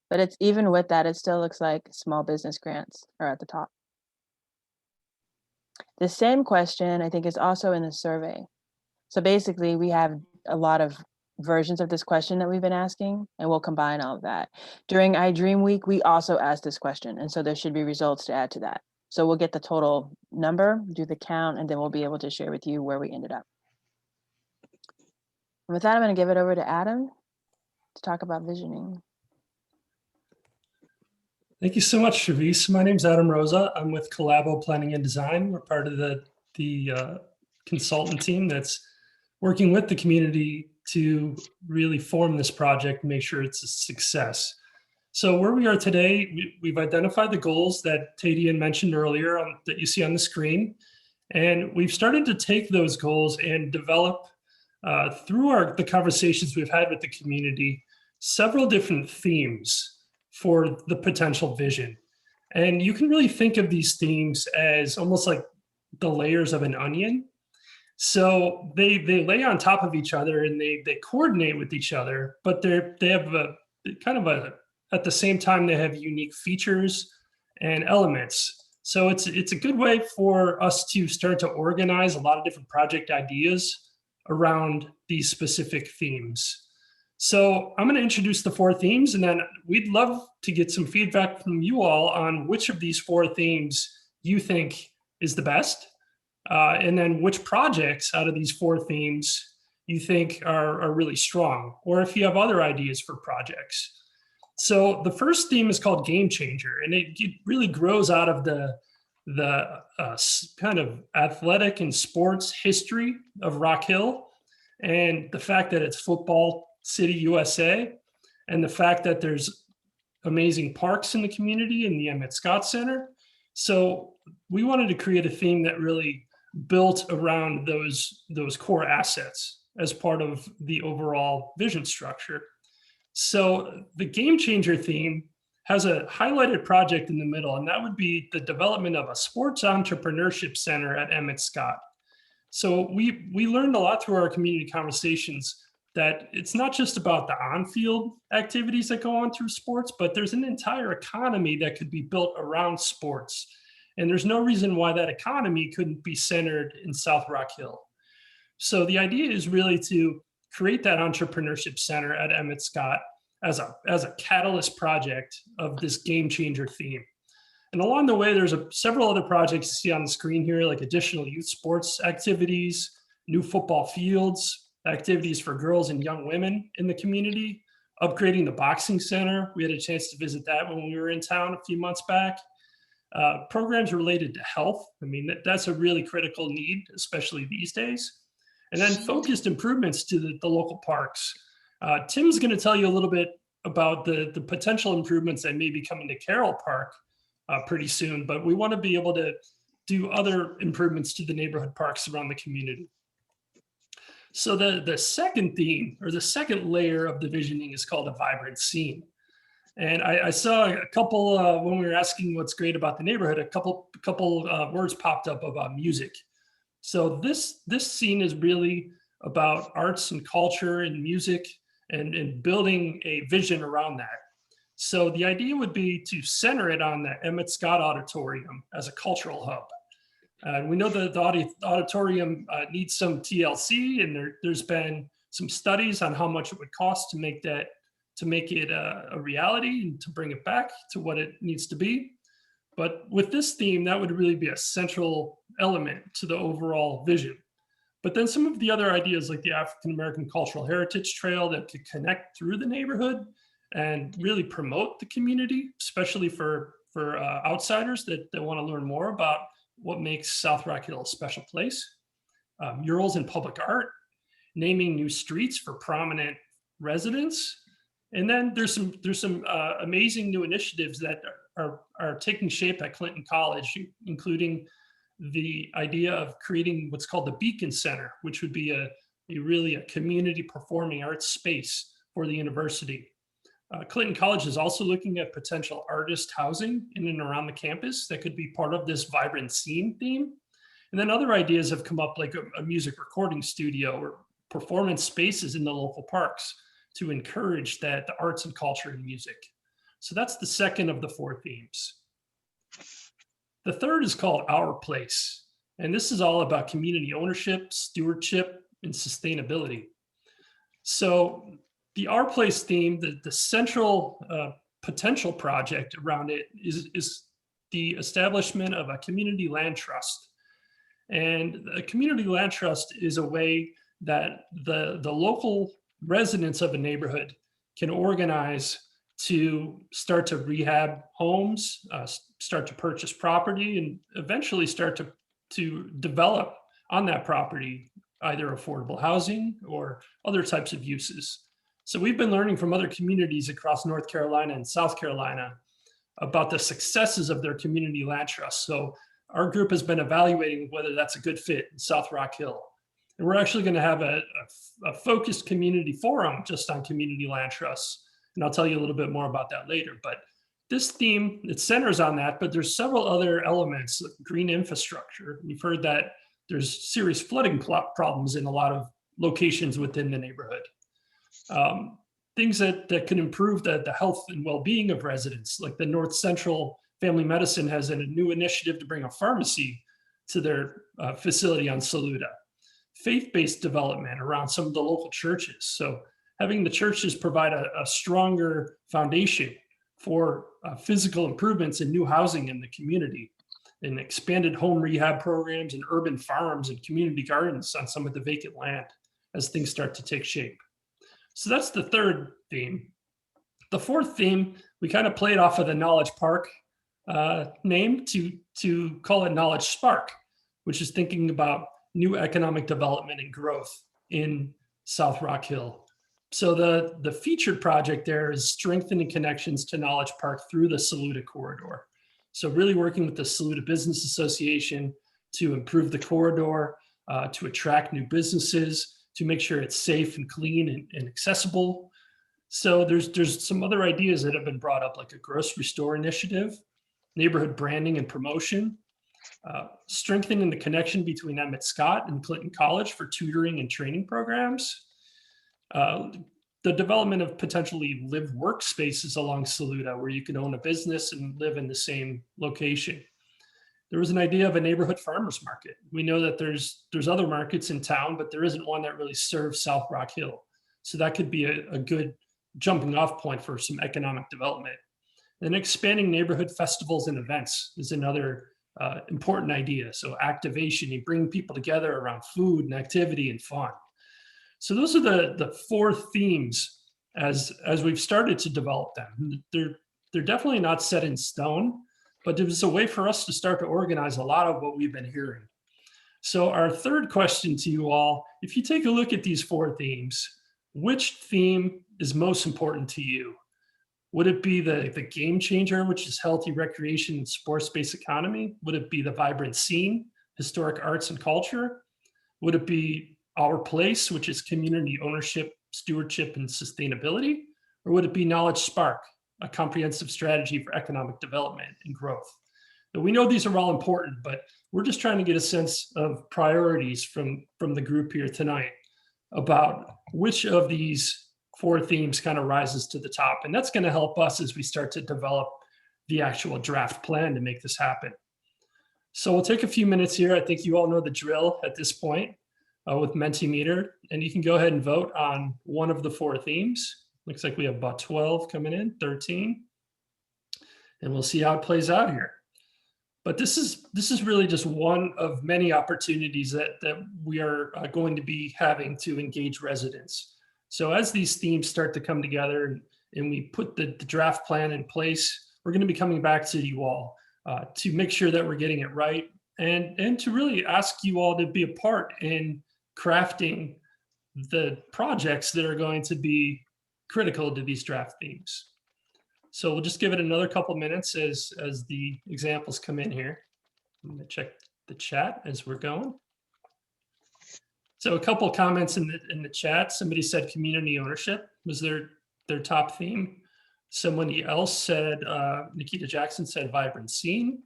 But it's even with that, it still looks like small business grants are at the top. The same question, I think, is also in the survey. So basically, we have a lot of versions of this question that we've been asking, and we'll combine all of that. During iDream Week, we also asked this question, and so there should be results to add to that. So we'll get the total number, do the count, and then we'll be able to share with you where we ended up. And with that, I'm going to give it over to Adam to talk about visioning. Thank you so much, Travis. My name's Adam Rosa. I'm with Collabo Planning and Design. We're part of the consultant team that's working with the community to really form this project and make sure it's a success. So where we are today, we've identified the goals that Tadian mentioned earlier that you see on the screen. And we've started to take those goals and develop through the conversations we've had with the community, several different themes for the potential vision. And you can really think of these themes as almost like the layers of an onion. So they lay on top of each other and they coordinate with each other, but they have at the same time, they have unique features and elements. So it's a good way for us to start to organize a lot of different project ideas around these specific themes. So I'm going to introduce the 4 themes, and then we'd love to get some feedback from you all on which of these 4 themes you think is the best, and then which projects out of these 4 themes you think are really strong, or if you have other ideas for projects. So the first theme is called Game Changer, and it really grows out of the kind of athletic and sports history of Rock Hill, and the fact that it's football city USA, and the fact that there's amazing parks in the community in the Emmett Scott Center. So we wanted to create a theme that really built around those core assets as part of the overall vision structure. So the Game Changer theme has a highlighted project in the middle, and that would be the development of a sports entrepreneurship center at Emmett Scott. So we learned a lot through our community conversations that it's not just about the on-field activities that go on through sports, but there's an entire economy that could be built around sports. And there's no reason why that economy couldn't be centered in South Rock Hill. So the idea is really to create that entrepreneurship center at Emmett Scott as a catalyst project of this Game Changer theme. And along the way, there's several other projects you see on the screen here, like additional youth sports activities, new football fields, activities for girls and young women in the community, upgrading the boxing center. We had a chance to visit that when we were in town a few months back. Programs related to health. I mean, that's a really critical need, especially these days. And then focused improvements to the local parks. Tim's going to tell you a little bit about the potential improvements that may be coming to Carroll Park pretty soon, but we want to be able to do other improvements to the neighborhood parks around the community. So the second theme, or the second layer of the visioning, is called a vibrant scene. And I saw a couple, when we were asking what's great about the neighborhood, a couple words popped up about music. So this scene is really about arts and culture and music and building a vision around that. So the idea would be to center it on the Emmett Scott Auditorium as a cultural hub. We know that the auditorium needs some TLC, and there's been some studies on how much it would cost to make it a reality and to bring it back to what it needs to be. But with this theme, that would really be a central element to the overall vision. But then some of the other ideas, like the African American Cultural Heritage Trail, that could connect through the neighborhood and really promote the community, especially for outsiders that want to learn more about what makes South Rock Hill a special place. Murals in public art, naming new streets for prominent residents. And then there's some amazing new initiatives that are taking shape at Clinton College, including the idea of creating what's called the Beacon Center, which would be really a community performing arts space for the university. Clinton College is also looking at potential artist housing in and around the campus that could be part of this vibrant scene theme. And then other ideas have come up, like a music recording studio or performance spaces in the local parks to encourage the arts and culture and music. So that's the second of the 4 themes. The third is called Our Place. And this is all about community ownership, stewardship, and sustainability. So the Our Place theme, the central potential project around it is the establishment of a community land trust. And a community land trust is a way that the local residents of a neighborhood can organize to start to rehab homes, start to purchase property, and eventually start to develop on that property, either affordable housing or other types of uses. So we've been learning from other communities across North Carolina and South Carolina about the successes of their community land trusts. So our group has been evaluating whether that's a good fit in South Rock Hill. And we're actually going to have a focused community forum just on community land trusts. And I'll tell you a little bit more about that later. But this theme, it centers on that, but there's several other elements, like green infrastructure. We've heard that there's serious flooding problems in a lot of locations within the neighborhood. Things that can improve the health and well-being of residents, like the North Central Family Medicine has a new initiative to bring a pharmacy to their facility on Saluda. Faith-based development around some of the local churches. So having the churches provide a stronger foundation for physical improvements and new housing in the community, and expanded home rehab programs and urban farms and community gardens on some of the vacant land as things start to take shape. So that's the third theme. The fourth theme, we kind of played off of the Knowledge Park name to call it Knowledge Spark, which is thinking about new economic development and growth in South Rock Hill. So the featured project there is strengthening connections to Knowledge Park through the Saluda corridor. So really working with the Saluda Business Association to improve the corridor, to attract new businesses, to make sure it's safe and clean and accessible. So there's some other ideas that have been brought up, like a grocery store initiative, neighborhood branding and promotion, strengthening the connection between Emmett Scott and Clinton College for tutoring and training programs, the development of potentially live work spaces along Saluda where you can own a business and live in the same location. There was an idea of a neighborhood farmers market. We know that there's other markets in town, but there isn't one that really serves South Rock Hill. So that could be a good jumping off point for some economic development. And expanding neighborhood festivals and events is another important idea. So activation, you bring people together around food and activity and fun. So those are the 4 themes as we've started to develop them. They're definitely not set in stone, but it was a way for us to start to organize a lot of what we've been hearing. So our third question to you all, if you take a look at these 4 themes, which theme is most important to you? Would it be the game changer, which is healthy recreation and sports-based economy? Would it be the vibrant scene, historic arts and culture? Would it be Our Place, which is community ownership, stewardship, and sustainability? Or would it be Knowledge Spark, a comprehensive strategy for economic development and growth? Now, we know these are all important, but we're just trying to get a sense of priorities from the group here tonight about which of these 4 themes kind of rises to the top. And that's going to help us as we start to develop the actual draft plan to make this happen. So we'll take a few minutes here. I think you all know the drill at this point with Mentimeter, and you can go ahead and vote on one of the 4 themes. Looks like we have about 12 coming in, 13. And we'll see how it plays out here. But this is really just one of many opportunities that we are going to be having to engage residents. So as these themes start to come together and we put the draft plan in place, we're going to be coming back to you all to make sure that we're getting it right and to really ask you all to be a part in crafting the projects that are going to be critical to these draft themes. So we'll just give it another couple minutes as the examples come in here. I'm going to check the chat as we're going. So a couple comments in the chat. Somebody said community ownership was their top theme. Somebody else said, Nikita Jackson said vibrant scene.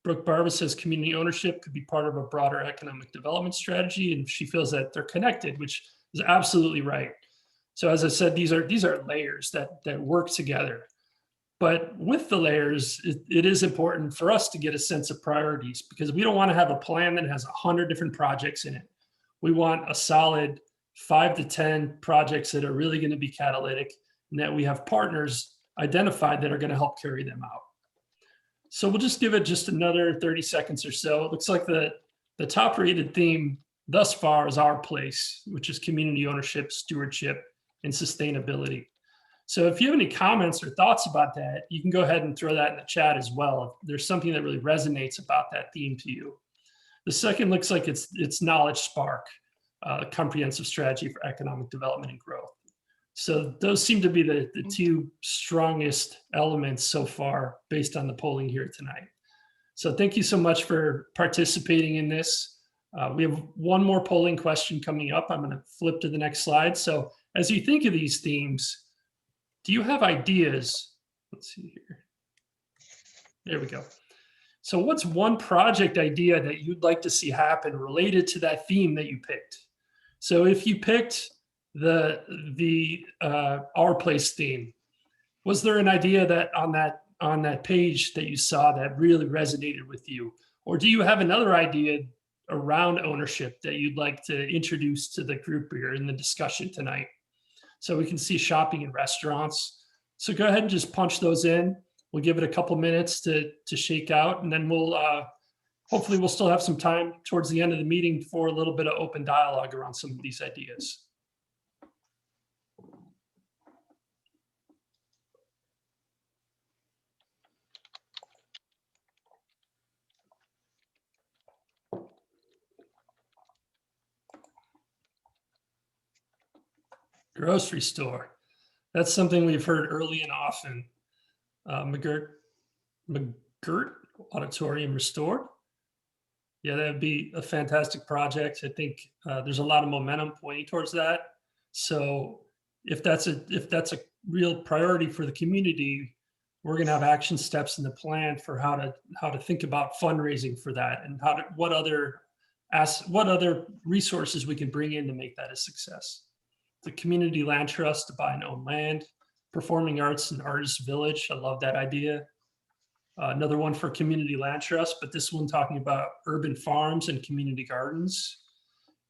Brooke Barba says community ownership could be part of a broader economic development strategy, and she feels that they're connected, which is absolutely right. So as I said, these are layers that work together. But with the layers, it is important for us to get a sense of priorities, because we don't want to have a plan that has 100 different projects in it. We want a solid 5 to 10 projects that are really going to be catalytic, and that we have partners identified that are going to help carry them out. So we'll just give it just another 30 seconds or so. It looks like the top rated theme thus far is our place, which is community ownership, stewardship, and sustainability. So if you have any comments or thoughts about that, you can go ahead and throw that in the chat as well. If there's something that really resonates about that theme to you. The second looks like it's Knowledge Spark, a comprehensive strategy for economic development and growth. So those seem to be the two strongest elements so far based on the polling here tonight. So thank you so much for participating in this. We have one more polling question coming up. I'm going to flip to the next slide. So as you think of these themes, do you have ideas? Let's see here. There we go. So what's one project idea that you'd like to see happen related to that theme that you picked? So if you picked the Our Place theme, was there an idea that on that page that you saw that really resonated with you? Or do you have another idea around ownership that you'd like to introduce to the group here in the discussion tonight? So we can see shopping and restaurants. So go ahead and just punch those in. We'll give it a couple minutes to shake out, and then we'll hopefully we'll still have some time towards the end of the meeting for a little bit of open dialogue around some of these ideas. Grocery store. That's something we've heard early and often. McGirt Auditorium restored. Yeah, that'd be a fantastic project. I think there's a lot of momentum pointing towards that. So if that's a real priority for the community, we're going to have action steps in the plan for how to think about fundraising for that, and what other resources we can bring in to make that a success. The community land trust to buy and own land, performing arts and artist village. I love that idea. Another one for community land trust, but this one talking about urban farms and community gardens.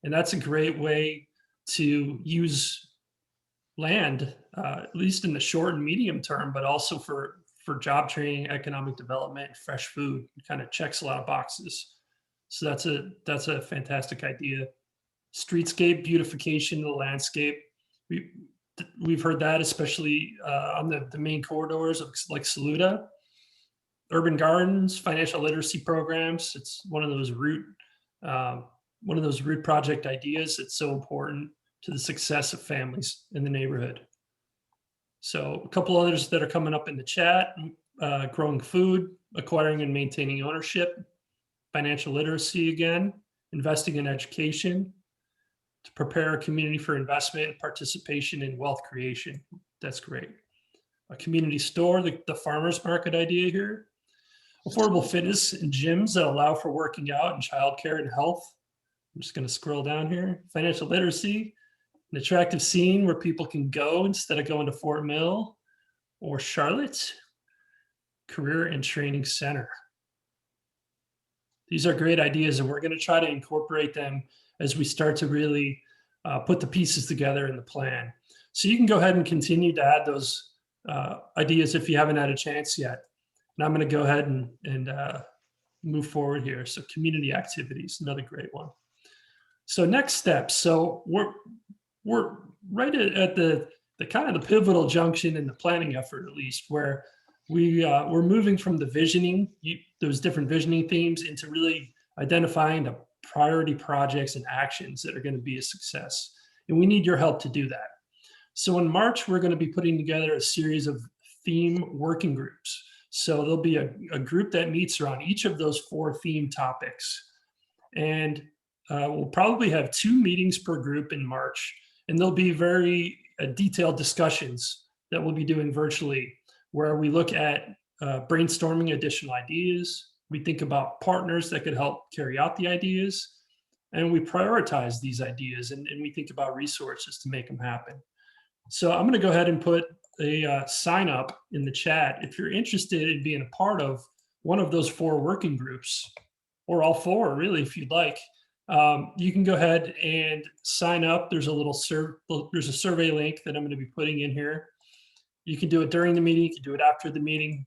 And that's a great way to use land, at least in the short and medium term, but also for job training, economic development, fresh food. It kind of checks a lot of boxes. So that's a fantastic idea. Streetscape beautification of the landscape. We've heard that, especially on the main corridors of like Saluda. Urban gardens, financial literacy programs. It's one of those root project ideas that's so important to the success of families in the neighborhood. So a couple others that are coming up in the chat: growing food, acquiring and maintaining ownership, financial literacy again, investing in education, to prepare a community for investment and participation in wealth creation. That's great. A community store, the farmer's market idea here. Affordable fitness and gyms that allow for working out and childcare and health. I'm just going to scroll down here. Financial literacy, an attractive scene where people can go instead of going to Fort Mill or Charlotte. Career and training center. These are great ideas, and we're going to try to incorporate them as we start to really put the pieces together in the plan. So you can go ahead and continue to add those ideas if you haven't had a chance yet. And I'm going to go ahead and move forward here. So community activities, another great one. So next steps. So we're right at the kind of the pivotal junction in the planning effort, at least, where we're moving from the visioning, those different visioning themes, into really identifying the priority projects and actions that are going to be a success. And we need your help to do that. So in March, we're going to be putting together a series of theme working groups. So there'll be a group that meets around each of those 4 theme topics. And we'll probably have 2 meetings per group in March. And there'll be very detailed discussions that we'll be doing virtually, where we look at brainstorming additional ideas. We think about partners that could help carry out the ideas. And we prioritize these ideas, and we think about resources to make them happen. So I'm going to go ahead and put a sign up in the chat. If you're interested in being a part of one of those 4 working groups, or all 4 really, if you'd like, you can go ahead and sign up. There's a survey link that I'm going to be putting in here. You can do it during the meeting, you can do it after the meeting,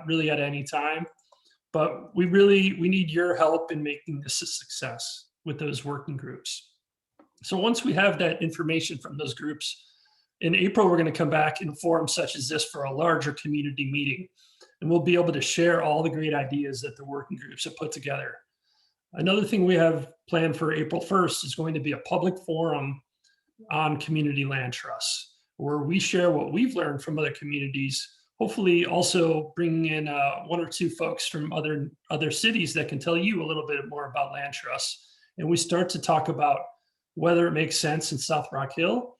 really at any time. But we need your help in making this a success with those working groups. So once we have that information from those groups, in April, we're going to come back in forums such as this for a larger community meeting. And we'll be able to share all the great ideas that the working groups have put together. Another thing we have planned for April 1st is going to be a public forum on community land trusts, where we share what we've learned from other communities, hopefully also bringing in 1 or 2 folks from other cities that can tell you a little bit more about land trusts. And we start to talk about whether it makes sense in South Rock Hill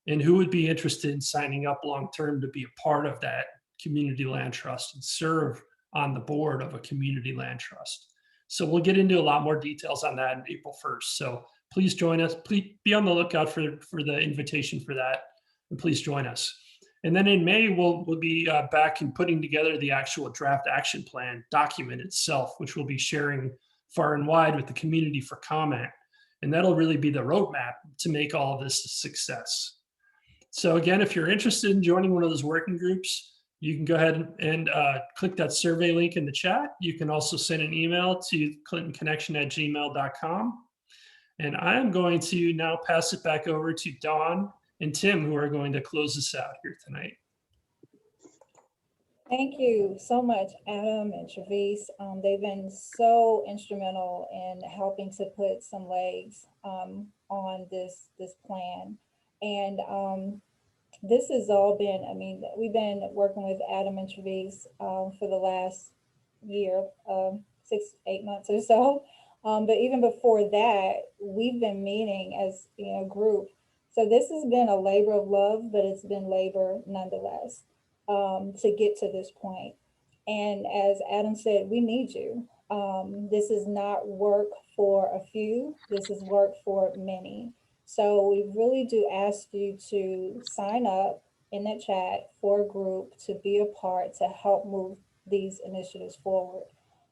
and who would be interested in signing up long-term to be a part of that community land trust and serve on the board of a community land trust. So we'll get into a lot more details on that on April 1st. So please join us. Please be on the lookout for the invitation for that, and please join us. And then in May, we'll be back and putting together the actual draft action plan document itself, which we'll be sharing far and wide with the community for comment. And that'll really be the roadmap to make all of this a success. So again, if you're interested in joining one of those working groups, you can go ahead and click that survey link in the chat. You can also send an email to clintonconnection@gmail.com. And I am going to now pass it back over to Dawn and Tim, who are going to close this out here tonight. Thank you so much, Adam and Travis. They've been so instrumental in helping to put some legs on this plan. And this has all been, I mean, we've been working with Adam and Travis for the last year, 6-8 months or so. But even before that, we've been meeting as a group. So this has been a labor of love, but it's been labor nonetheless to get to this point. And as Adam said, we need you. This is not work for a few, this is work for many. So we really do ask you to sign up in the chat for a group to be a part to help move these initiatives forward.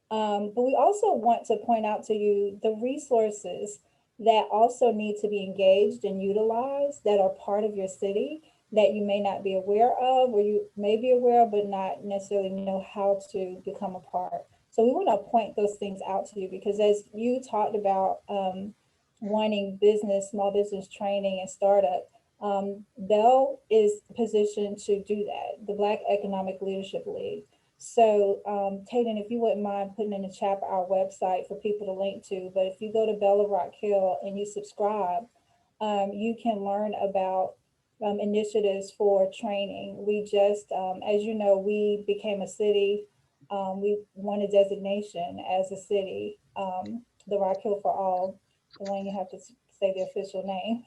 But we also want to point out to you the resources that also need to be engaged and utilized that are part of your city that you may not be aware of, or you may be aware of, but not necessarily know how to become a part. So we want to point those things out to you, because as you talked about wanting small business training and startup, Bell is positioned to do that, the Black Economic Leadership League. So Tayden, if you wouldn't mind putting in the chat our website for people to link to, but if you go to Bell of Rock Hill and you subscribe, you can learn about initiatives for training. We just, as you know, we became a city. We won a designation as a city, the Rock Hill for All. Elaine, you have to say the official name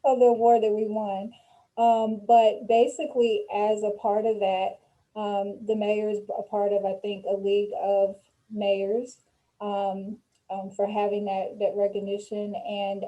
of the award that we won. But basically, as a part of that, the mayor is a part of, I think, a league of mayors for having that recognition. And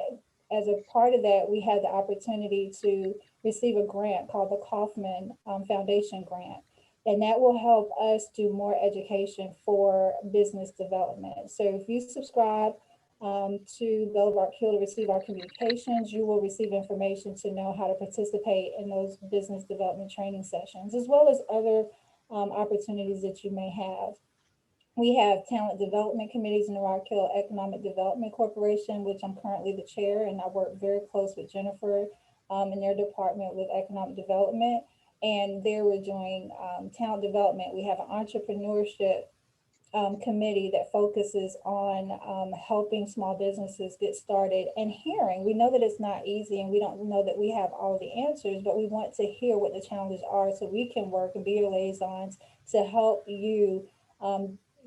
as a part of that, we had the opportunity to receive a grant called the Kauffman Foundation Grant. And that will help us do more education for business development. So if you subscribe to Bell of Rock Hill to receive our communications, you will receive information to know how to participate in those business development training sessions, as well as other opportunities that you may have. We have talent development committees in the Rock Hill Economic Development Corporation, which I'm currently the chair, and I work very close with Jennifer in their department with economic development. And there we're doing talent development. We have an entrepreneurship committee that focuses on helping small businesses get started and hearing. We know that it's not easy, and we don't know that we have all the answers, but we want to hear what the challenges are so we can work and be your liaisons to help you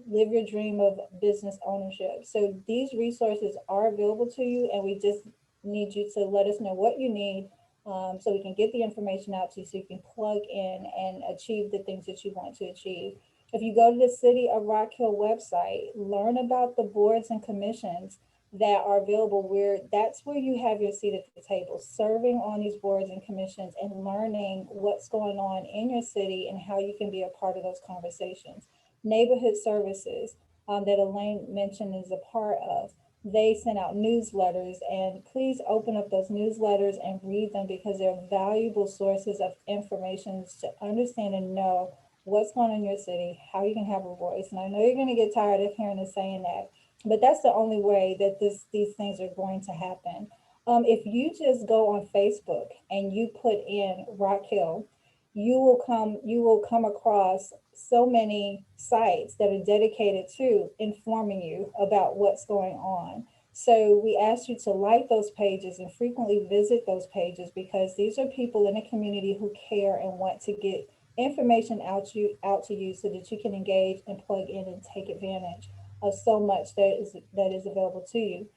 live your dream of business ownership. So these resources are available to you, and we just need you to let us know what you need, so we can get the information out to you so you can plug in and achieve the things that you want to achieve. If you go to the City of Rock Hill website, learn about the boards and commissions that are available, where that's where you have your seat at the table, serving on these boards and commissions and learning what's going on in your city and how you can be a part of those conversations. Neighborhood services that Elaine mentioned is a part of. They send out newsletters, and please open up those newsletters and read them, because they're valuable sources of information to understand and know what's going on in your city, how you can have a voice. And I know you're going to get tired of hearing us saying that, but that's the only way that these things are going to happen. If you just go on Facebook and you put in Rock Hill, you will come across so many sites that are dedicated to informing you about what's going on. So we ask you to like those pages and frequently visit those pages, because these are people in the community who care and want to get information out to you so that you can engage and plug in and take advantage of so much that is available to you.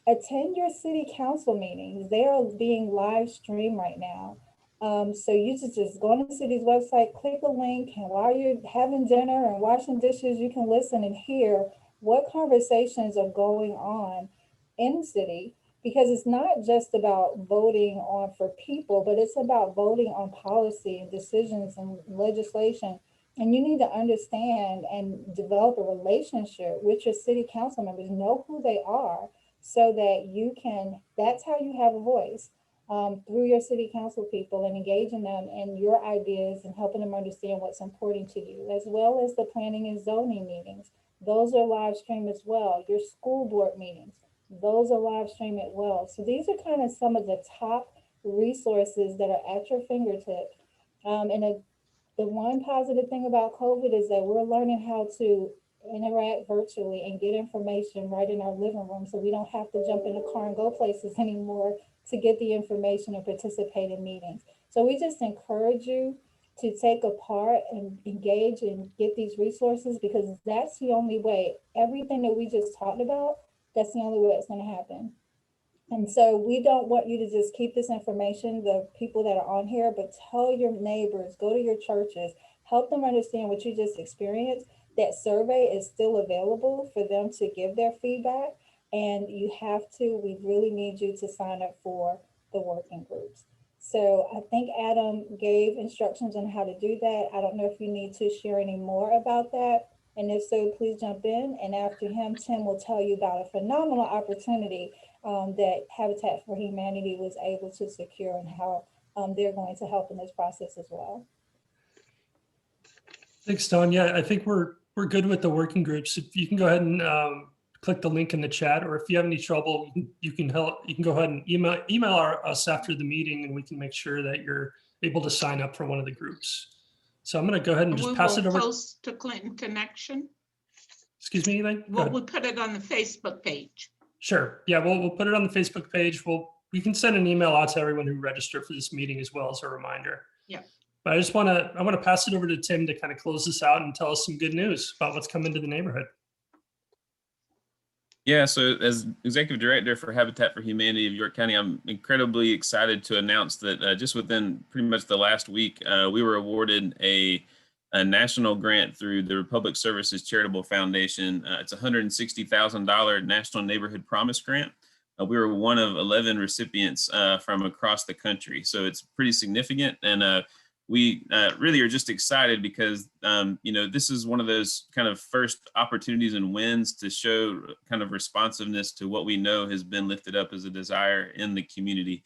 Attend your city council meetings. They are being live streamed right now. So you just go on the city's website, click a link, and while you're having dinner and washing dishes, you can listen and hear what conversations are going on in the city, because it's not just about voting on for people, but it's about voting on policy and decisions and legislation. And you need to understand and develop a relationship with your city council members, know who they are, so that that's how you have a voice. Through your city council people, and engaging them in your ideas and helping them understand what's important to you, as well as the planning and zoning meetings. Those are live streamed as well. Your school board meetings, those are live streamed as well. So these are kind of some of the top resources that are at your fingertip. The one positive thing about COVID is that we're learning how to interact virtually and get information right in our living room, so we don't have to jump in the car and go places anymore to get the information and participate in meetings. So we just encourage you to take a part and engage and get these resources, because that's the only way. Everything that we just talked about, that's the only way it's going to happen. And so we don't want you to just keep this information, the people that are on here, but tell your neighbors, go to your churches, help them understand what you just experienced. That survey is still available for them to give their feedback. And we really need you to sign up for the working groups. So I think Adam gave instructions on how to do that. I don't know if you need to share any more about that. And if so, please jump in. And after him, Tim will tell you about a phenomenal opportunity that Habitat for Humanity was able to secure, and how they're going to help in this process as well. Thanks, Don. Yeah, I think we're good with the working groups. If you can go ahead and click the link in the chat, or if you have any trouble, you can go ahead and email us after the meeting, and we can make sure that you're able to sign up for one of the groups. So I'm going to go ahead and just pass it over. Post to Clinton Connection. Excuse me, Elaine? Well, we'll put it on the Facebook page. Sure. Yeah, we'll put it on the Facebook page. We can send an email out to everyone who registered for this meeting as well as a reminder. Yeah. But I want to pass it over to Tim to kind of close this out and tell us some good news about what's coming to the neighborhood. Yeah, so as Executive Director for Habitat for Humanity of York County, I'm incredibly excited to announce that just within pretty much the last week, we were awarded a national grant through the Republic Services Charitable Foundation. It's a $160,000 National Neighborhood Promise Grant. We were one of 11 recipients from across the country, so it's pretty significant. And we really are just excited because, this is one of those kind of first opportunities and wins to show kind of responsiveness to what we know has been lifted up as a desire in the community.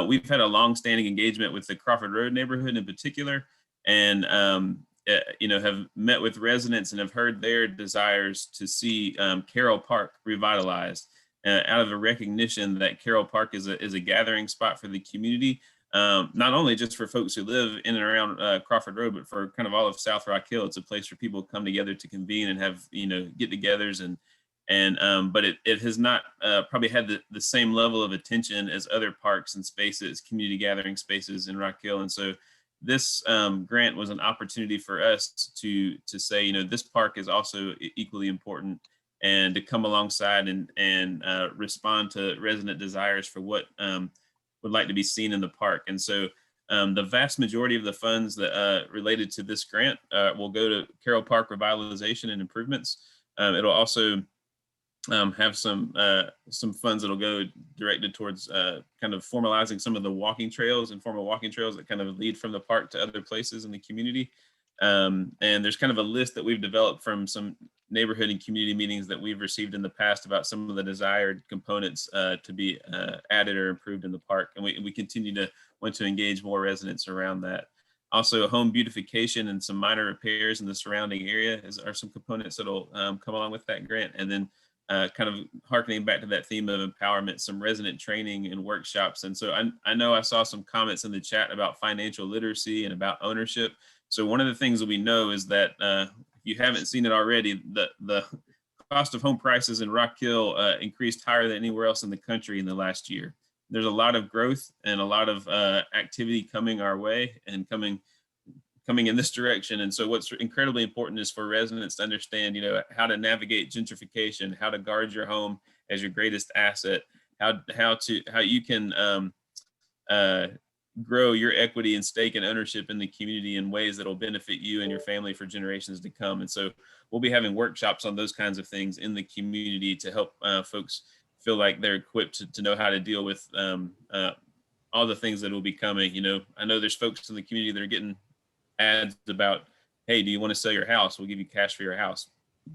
We've had a long-standing engagement with the Crawford Road neighborhood in particular, and have met with residents and have heard their desires to see Carroll Park revitalized out of a recognition that Carroll Park is a gathering spot for the community. Not only just for folks who live in and around Crawford Road, but for kind of all of South Rock Hill. It's a place where people come together to convene and have, get-togethers, but it has not probably had the same level of attention as other parks and spaces, community gathering spaces in Rock Hill. And so this grant was an opportunity for us to say, this park is also equally important, and to come alongside and respond to resident desires for what would like to be seen in the park. And so the vast majority of the funds that related to this grant will go to Carroll Park revitalization and improvements. It'll also have some funds that'll go directed towards kind of formalizing some of the walking trails, informal walking trails that kind of lead from the park to other places in the community. And there's kind of a list that we've developed from some neighborhood and community meetings that we've received in the past about some of the desired components to be added or improved in the park. And we continue to want to engage more residents around that. Also, home beautification and some minor repairs in the surrounding area are some components that'll come along with that grant. And then kind of harkening back to that theme of empowerment, some resident training and workshops. And so I know I saw some comments in the chat about financial literacy and about ownership. So one of the things that we know is that if you haven't seen it already, the cost of home prices in Rock Hill increased higher than anywhere else in the country in the last year. There's a lot of growth and a lot of activity coming our way and coming in this direction. And so what's incredibly important is for residents to understand, how to navigate gentrification, how to guard your home as your greatest asset, how you can grow your equity and stake and ownership in the community in ways that will benefit you and your family for generations to come. And so we'll be having workshops on those kinds of things in the community to help folks feel like they're equipped to know how to deal with all the things that will be coming. I know there's folks in the community that are getting ads about, hey, do you want to sell your house? We'll give you cash for your house.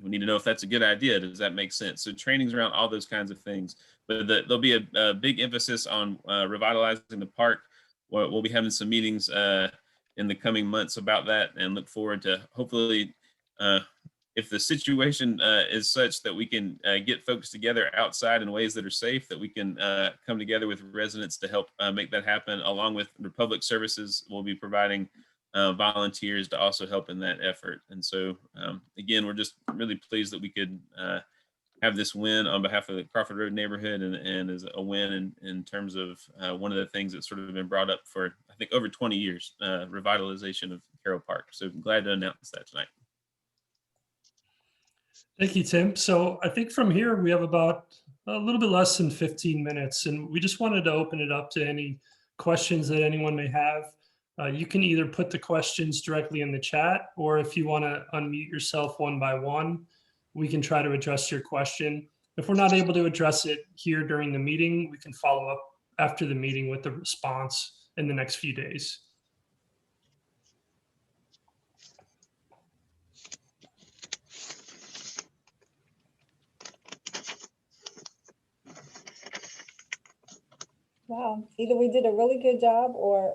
We need to know if that's a good idea. Does that make sense? So trainings around all those kinds of things. But there'll be a big emphasis on revitalizing the park. We'll be having some meetings in the coming months about that, and look forward to hopefully, if the situation is such that we can get folks together outside in ways that are safe, that we can come together with residents to help make that happen, along with Republic Services. We'll be providing volunteers to also help in that effort. And so again, we're just really pleased that we could have this win on behalf of the Crawford Road neighborhood, and is a win in terms of one of the things that's sort of been brought up for, I think, over 20 years, revitalization of Carroll Park. So glad to announce that tonight. Thank you, Tim. So I think from here, we have about a little bit less than 15 minutes, and we just wanted to open it up to any questions that anyone may have. You can either put the questions directly in the chat, or if you want to unmute yourself one by one, we can try to address your question. If we're not able to address it here during the meeting, we can follow up after the meeting with the response in the next few days. Wow, either we did a really good job, or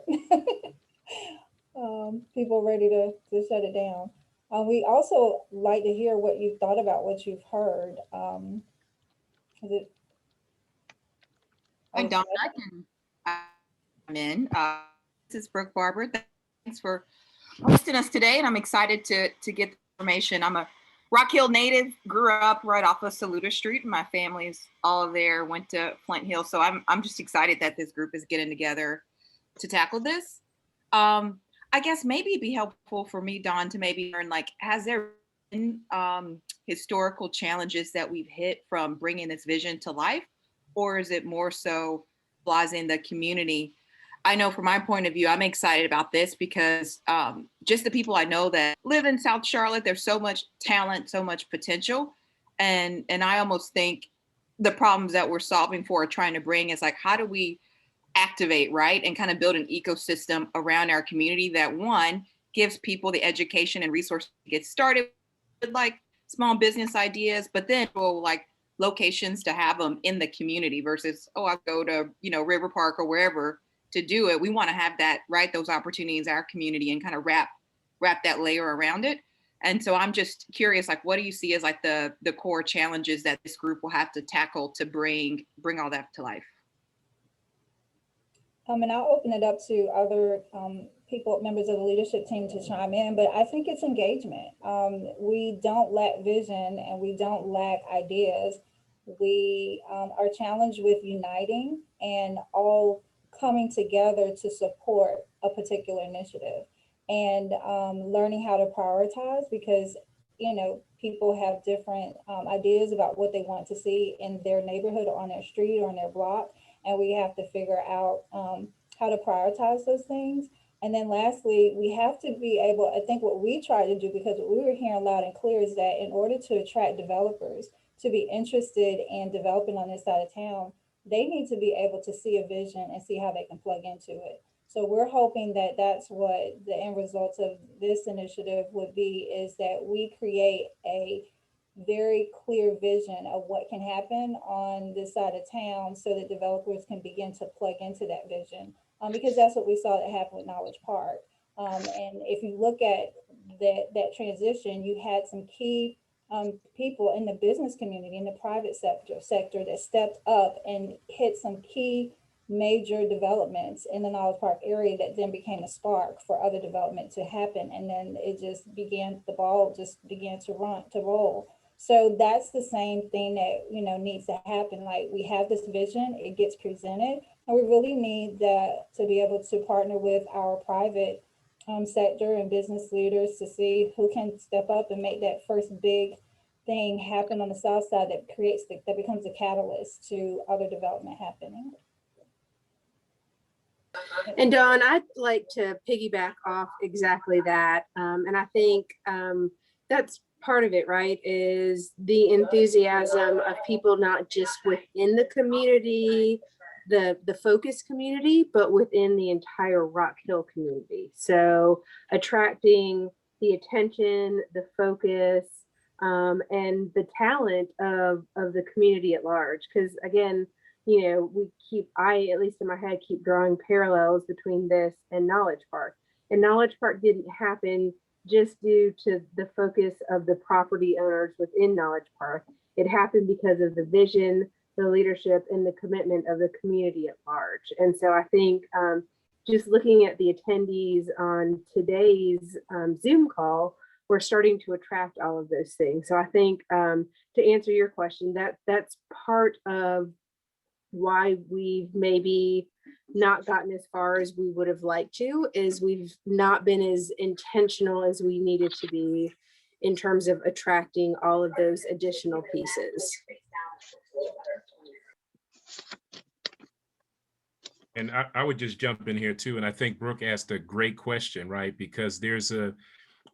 people ready to shut it down. We also like to hear what you thought about what you've heard. Hi, Dawn. I can come in. This is Brooke Barber. Thanks for hosting us today, and I'm excited to get the information. I'm a Rock Hill native, grew up right off of Saluda Street. My family's all there, went to Flint Hill. So I'm just excited that this group is getting together to tackle this. I guess maybe it'd be helpful for me, Dawn, to maybe learn, has there been historical challenges that we've hit from bringing this vision to life? Or is it more so mobilizing the community? I know from my point of view, I'm excited about this because just the people I know that live in South Charlotte, there's so much talent, so much potential. And I almost think the problems that we're solving for or trying to bring is how do we activate, right? And kind of build an ecosystem around our community that, one, gives people the education and resources to get started with small business ideas, but then locations to have them in the community versus, I go to, River Park or wherever to do it. We want to have that, right? Those opportunities in our community and kind of wrap that layer around it. And so I'm just curious, what do you see as the core challenges that this group will have to tackle to bring all that to life? And I'll open it up to other people, members of the leadership team, to chime in, but I think it's engagement. We don't lack vision and we don't lack ideas. We are challenged with uniting and all coming together to support a particular initiative and learning how to prioritize, because people have different ideas about what they want to see in their neighborhood or on their street or on their block, and we have to figure out how to prioritize those things. And then lastly, we have to be able, I think what we try to do, because what we were hearing loud and clear, is that in order to attract developers to be interested in developing on this side of town, they need to be able to see a vision and see how they can plug into it. So we're hoping that that's what the end result of this initiative would be, is that we create a very clear vision of what can happen on this side of town so that developers can begin to plug into that vision. Because that's what we saw that happen with Knowledge Park. And if you look at that transition, you had some key people in the business community, in the private sector that stepped up and hit some key major developments in the Knowledge Park area that then became a spark for other development to happen. And then the ball just began to roll. So that's the same thing that, needs to happen. Like, we have this vision, it gets presented, and we really need to be able to partner with our private sector and business leaders to see who can step up and make that first big thing happen on the south side that becomes a catalyst to other development happening. And Dawn, I'd like to piggyback off exactly that. And I think that's part of it, right? Is the enthusiasm of people, not just within the community, the focus community, but within the entire Rock Hill community. So attracting the attention, the focus, and the talent of the community at large. Because again, I, at least in my head, keep drawing parallels between this and Knowledge Park. And Knowledge Park didn't happen just due to the focus of the property owners within Knowledge Park. It happened because of the vision, the leadership, and the commitment of the community at large. And so I think just looking at the attendees on today's Zoom call, we're starting to attract all of those things. So I think to answer your question, that's part of why we've maybe not gotten as far as we would have liked to, is we've not been as intentional as we needed to be in terms of attracting all of those additional pieces. And I would just jump in here too. And I think Brooke asked a great question, right? Because there's a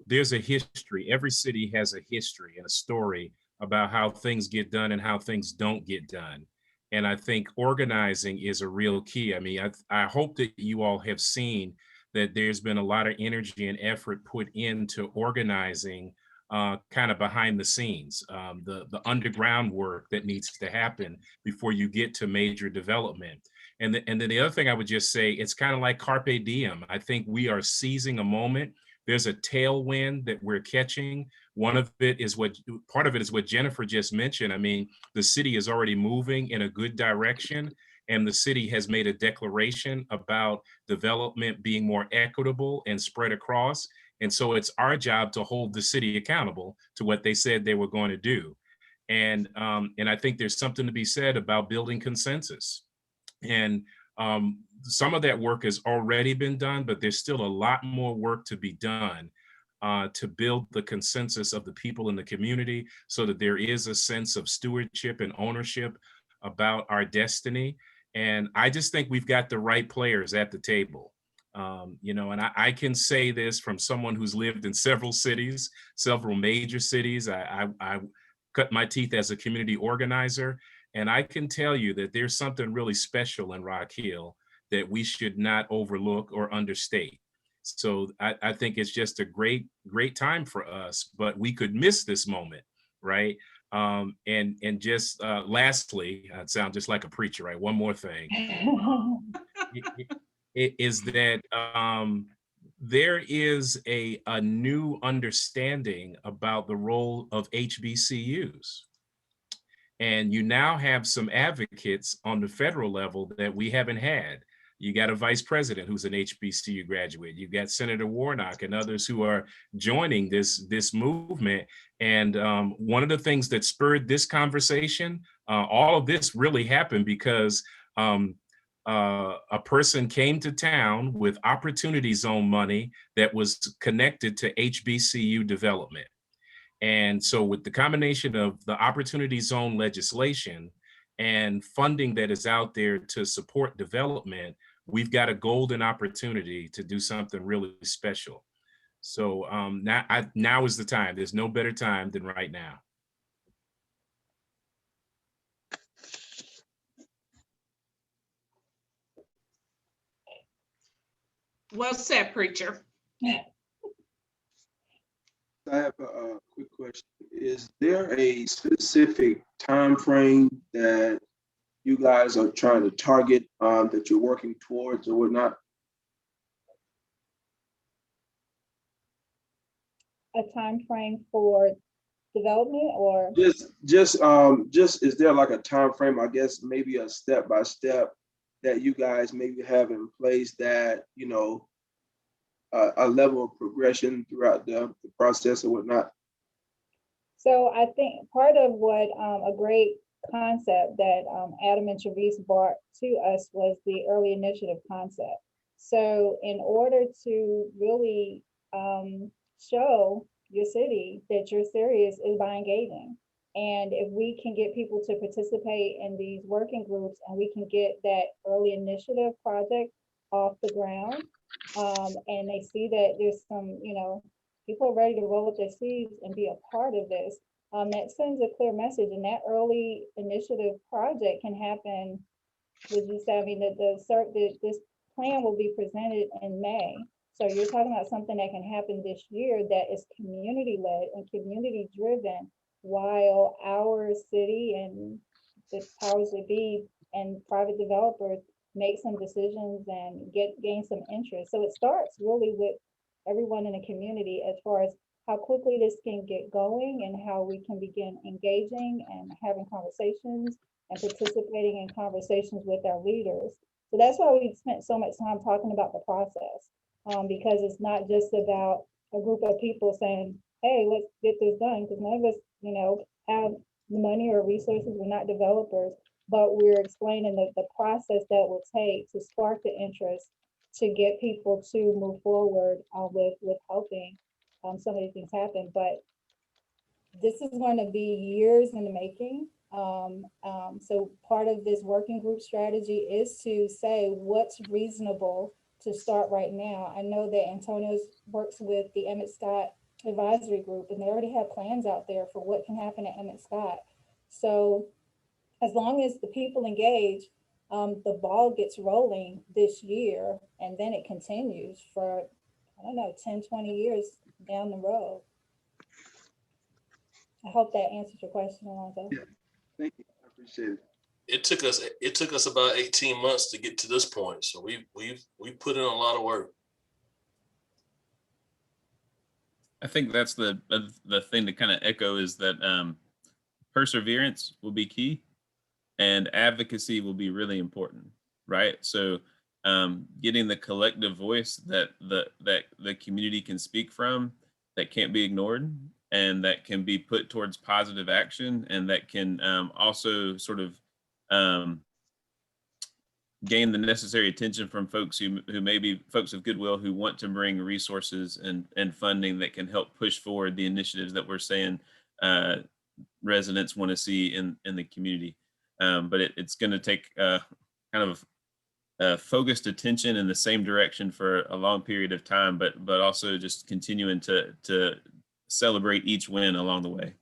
history. Every city has a history and a story about how things get done and how things don't get done. And I think organizing is a real key. I mean, I hope that you all have seen that there's been a lot of energy and effort put into organizing kind of behind the scenes, the underground work that needs to happen before you get to major development. And then the other thing I would just say, it's kind of like carpe diem. I think we are seizing a moment. There's a tailwind that we're catching. Part of it is what Jennifer just mentioned. I mean, the city is already moving in a good direction, and the city has made a declaration about development being more equitable and spread across. And so it's our job to hold the city accountable to what they said they were going to do. And I think there's something to be said about building consensus. And some of that work has already been done, but there's still a lot more work to be done to build the consensus of the people in the community so that there is a sense of stewardship and ownership about our destiny. And I just think we've got the right players at the table. And I can say this from someone who's lived in several cities, several major cities. I cut my teeth as a community organizer. And I can tell you that there's something really special in Rock Hill that we should not overlook or understate. So I think it's just a great time for us, but we could miss this moment, right? And just lastly, I sound just like a preacher, right? One more thing is that there is a new understanding about the role of HBCUs. And you now have some advocates on the federal level that we haven't had. You got a vice president who's an HBCU graduate. You've got Senator Warnock and others who are joining this movement. And one of the things that spurred this conversation, all of this really happened because a person came to town with Opportunity Zone money that was connected to HBCU development. And so with the combination of the Opportunity Zone legislation and funding that is out there to support development, we've got a golden opportunity to do something really special. So now is the time. There's no better time than right now. Well said, preacher. I have a quick question. Is there a specific time frame that you guys are trying to target, that you're working towards or whatnot? A time frame for development or? Just is there like a time frame, I guess, maybe a step by step that you guys maybe have in place that, you know, a level of progression throughout the process or whatnot? So I think part of what a great concept that Adam and Travis brought to us was the early initiative concept. So in order to really show your city that you're serious is by engaging. And if we can get people to participate in these working groups and we can get that early initiative project off the ground, and they see that there's some, you know, people are ready to roll up their sleeves and be a part of this, that sends a clear message. And that early initiative project can happen, would you say, I mean, this plan will be presented in May. So you're talking about something that can happen this year that is community-led and community-driven, while our city and the powers that be and private developers make some decisions and gain some interest. So it starts really with everyone in the community as far as how quickly this can get going and how we can begin engaging and having conversations and participating in conversations with our leaders. So that's why we spent so much time talking about the process, because it's not just about a group of people saying, hey, let's get this done, because none of us, you know, have the money or resources. We're not developers, but we're explaining the process that will take to spark the interest to get people to move forward with helping some of these things happen. But this is going to be years in the making. So part of this working group strategy is to say what's reasonable to start right now. I know that Antonio works with the Emmett Scott Advisory Group, and they already have plans out there for what can happen at Emmett Scott. So as long as the people engage, the ball gets rolling this year, and then it continues for, I don't know, 10, 20 years down the road. I hope that answers your question, Alonzo. Yeah, thank you. I appreciate it. It took us about 18 months to get to this point. So we put in a lot of work. I think that's the thing to kind of echo is that perseverance will be key and advocacy will be really important, right? So getting the collective voice that the community can speak from, that can't be ignored, and that can be put towards positive action, and that can also sort of gain the necessary attention from folks who may be folks of goodwill who want to bring resources and funding that can help push forward the initiatives that we're saying residents want to see in the community. But it's going to take kind of focused attention in the same direction for a long period of time, but also just continuing to celebrate each win along the way.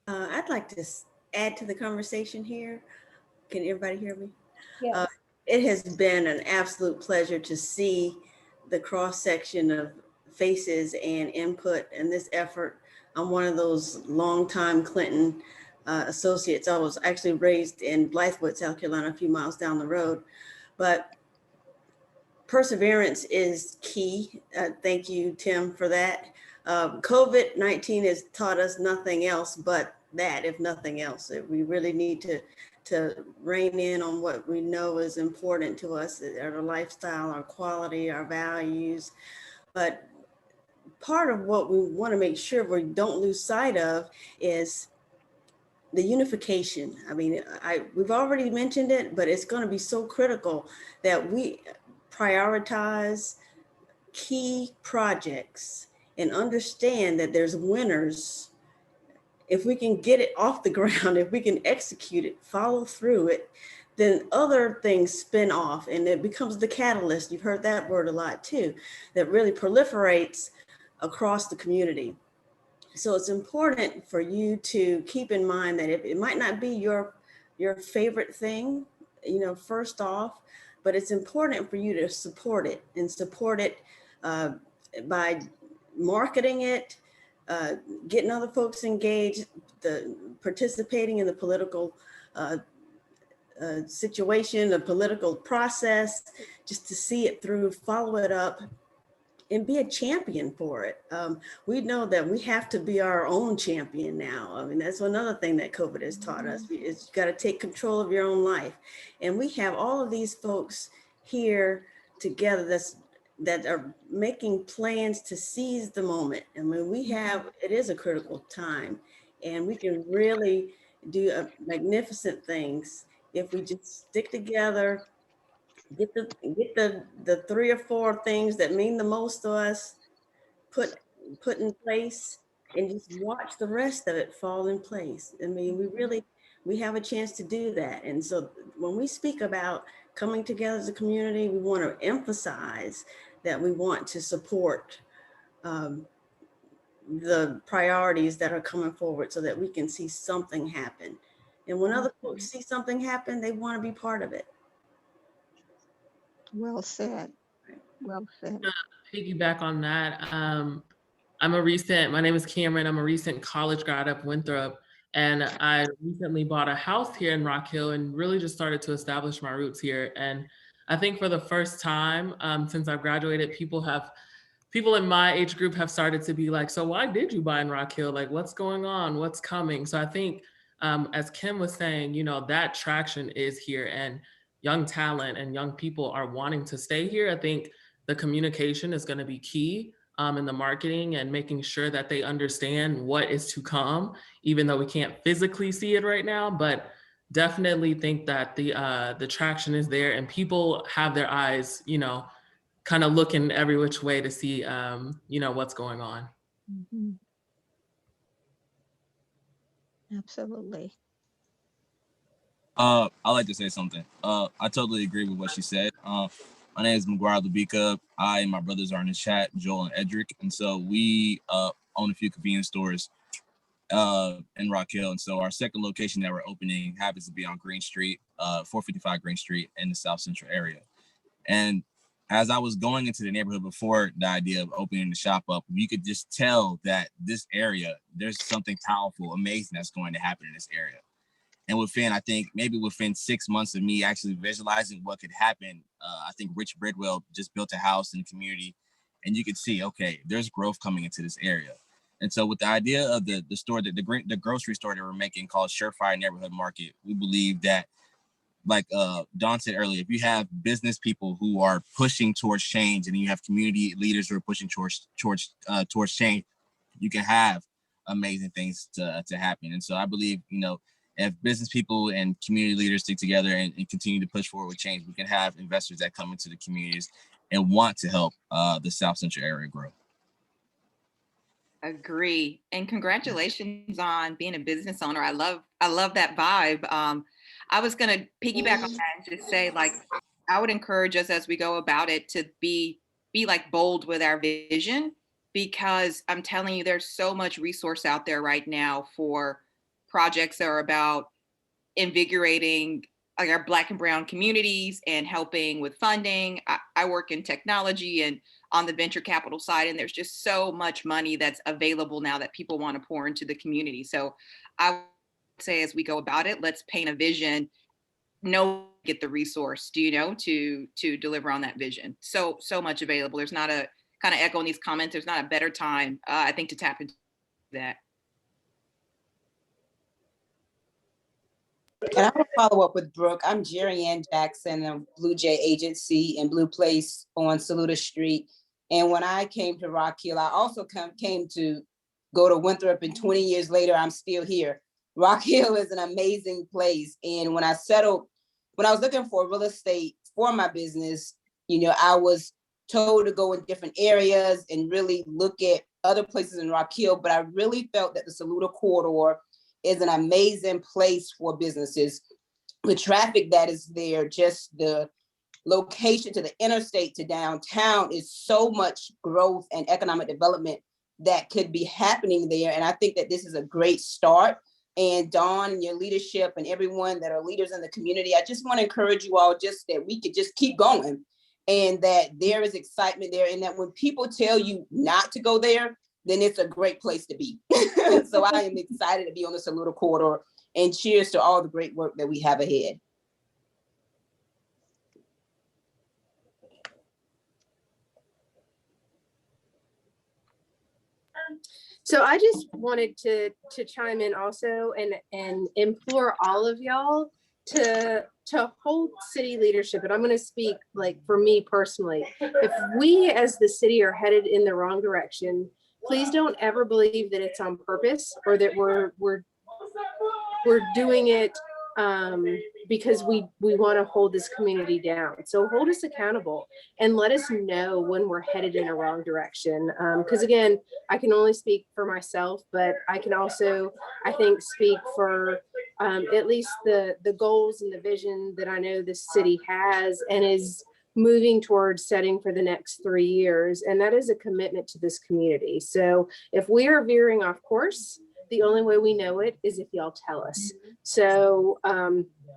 I'd like to add to the conversation here. Can everybody hear me? Yeah. It has been an absolute pleasure to see the cross section of faces and input in this effort. I'm one of those longtime Clinton associates. I was actually raised in Blythewood, South Carolina, a few miles down the road, but perseverance is key. Thank you, Tim, for that. COVID-19 has taught us nothing else but that, if nothing else. We really need to rein in on what we know is important to us, our lifestyle, our quality, our values. But part of what we want to make sure we don't lose sight of is the unification. I mean, we've already mentioned it, but it's going to be so critical that we prioritize key projects and understand that there's winners. If we can get it off the ground, if we can execute it, follow through it, then other things spin off and it becomes the catalyst. You've heard that word a lot too, that really proliferates across the community. So it's important for you to keep in mind that it might not be your favorite thing, first off, but it's important for you to support it and support it by marketing it, getting other folks engaged, participating in the political situation, the political process, just to see it through, follow it up, and be a champion for it. We know that we have to be our own champion now. I mean, that's another thing that COVID has taught us. It's got to take control of your own life. And we have all of these folks here together that are making plans to seize the moment. I mean, it is a critical time, and we can really do magnificent things if we just stick together, get the 3 or 4 things that mean the most to us, put in place, and just watch the rest of it fall in place. I mean, we have a chance to do that. And so when we speak about coming together as a community, we want to emphasize that we want to support the priorities that are coming forward so that we can see something happen. And when other folks see something happen, they want to be part of it. Well said. Well said. Piggyback on that. My name is Cameron. I'm a recent college grad up Winthrop, and I recently bought a house here in Rock Hill and really just started to establish my roots here. And I think for the first time since I've graduated, people in my age group have started to be like, so why did you buy in Rock Hill? Like, what's going on? What's coming? So I think, as Kim was saying, that traction is here, and young talent and young people are wanting to stay here. I think the communication is going to be key in the marketing and making sure that they understand what is to come, even though we can't physically see it right now. But definitely think that the traction is there, and people have their eyes, kind of looking every which way to see, what's going on. Mm-hmm. Absolutely. I'd like to say something. I totally agree with what she said. My name is McGuire Lubica. I and my brothers are in the chat, Joel and Edric. And so we own a few convenience stores in Rock Hill. And so our second location that we're opening happens to be on Green Street, 455 Green Street in the South Central area. And as I was going into the neighborhood before the idea of opening the shop up, you could just tell that this area, there's something powerful, amazing that's going to happen in this area. And maybe within 6 months of me actually visualizing what could happen, I think Rich Bridwell just built a house in the community, and you could see, okay, there's growth coming into this area. And so with the idea of the store, the grocery store that we're making called Surefire Neighborhood Market, we believe that, like Dawn said earlier, if you have business people who are pushing towards change, and you have community leaders who are pushing towards change, you can have amazing things to happen. And so I believe, if business people and community leaders stick together and continue to push forward with change, we can have investors that come into the communities and want to help the South Central area grow. Agree. And congratulations on being a business owner. I love that vibe. I was going to piggyback on that and just say, like, I would encourage us as we go about it to be like bold with our vision, because I'm telling you, there's so much resource out there right now for projects that are about invigorating like our Black and Brown communities and helping with funding. I work in technology and on the venture capital side, and there's just so much money that's available now that people want to pour into the community. So I would say, as we go about it, let's paint a vision, get the resource, to deliver on that vision. So much available. There's not a, kind of echoing these comments, there's not a better time, I think, to tap into that. And I want to follow up with Brooke. I'm Jerry Ann Jackson of Blue Jay Agency in Blue Place on Saluda Street. And when I came to Rock Hill, I also came to go to Winthrop, and 20 years later, I'm still here. Rock Hill is an amazing place. And when I was looking for real estate for my business, I was told to go in different areas and really look at other places in Rock Hill, but I really felt that the Saluda corridor is an amazing place for businesses. The traffic that is there, just the location to the interstate to downtown, is so much growth and economic development that could be happening there. And I think that this is a great start. And Dawn and your leadership and everyone that are leaders in the community, I just want to encourage you all just that we could just keep going, and that there is excitement there, and that when people tell you not to go there, then it's a great place to be. So I am excited to be on the Saluda corridor, and cheers to all the great work that we have ahead. So I just wanted to chime in also and implore all of y'all to hold city leadership. And I'm going to speak like for me personally. If we as the city are headed in the wrong direction, please don't ever believe that it's on purpose or that we're doing it because we want to hold this community down. So hold us accountable and let us know when we're headed in a wrong direction. Because again, I can only speak for myself, but I can also, I think, speak for at least the goals and the vision that I know this city has and is moving towards setting for the next 3 years. And that is a commitment to this community. So if we are veering off course, the only way we know it is if y'all tell us. So,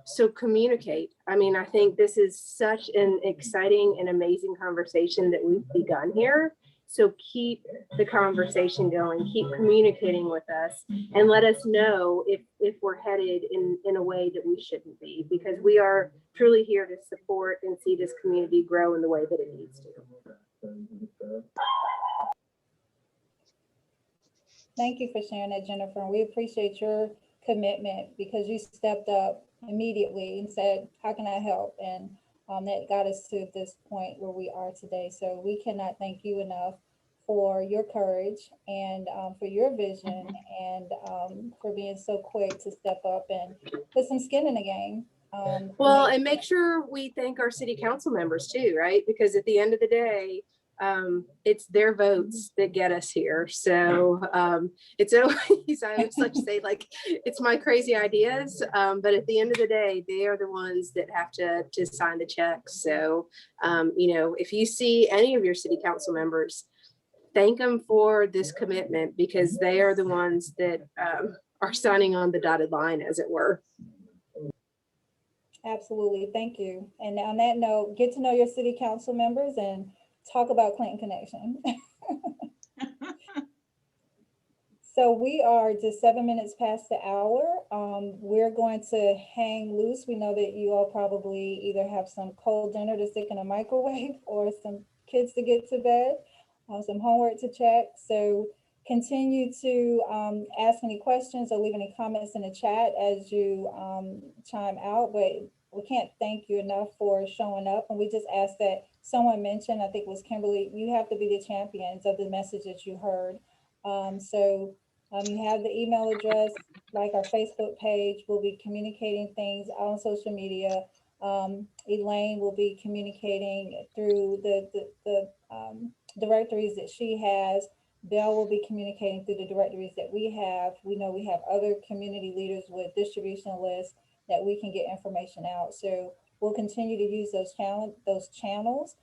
so communicate. I mean, I think this is such an exciting and amazing conversation that we've begun here. So keep the conversation going, keep communicating with us, and let us know if we're headed in a way that we shouldn't be, because we are truly here to support and see this community grow in the way that it needs to. Thank you for sharing that, Jennifer. And we appreciate your commitment because you stepped up immediately and said, how can I help? And that got us to this point where we are today. So we cannot thank you enough for your courage and for your vision and for being so quick to step up and put some skin in the game. Well, and make sure we thank our city council members too, right? Because at the end of the day, it's their votes that get us here. So it's always, I always like to say, like, it's my crazy ideas, but at the end of the day, they are the ones that have to sign the checks. So, you know, if you see any of your city council members, thank them for this commitment, because they are the ones that are signing on the dotted line, as it were. Absolutely. Thank you. And on that note, get to know your city council members and talk about Clinton ConNEXTion. So we are just 7 minutes past the hour. We're going to hang loose. We know that you all probably either have some cold dinner to stick in a microwave or some kids to get to bed, some homework to check. So continue to ask any questions or leave any comments in the chat as you chime out, but we can't thank you enough for showing up. And we just ask that someone mentioned, I think it was Kimberly, you have to be the champions of the message that you heard. So you have the email address, like our Facebook page. We'll be communicating things on social media. Elaine will be communicating through the directories that she has. Belle will be communicating through the directories that we have. We know we have other community leaders with distribution lists that we can get information out. So we'll continue to use those channels.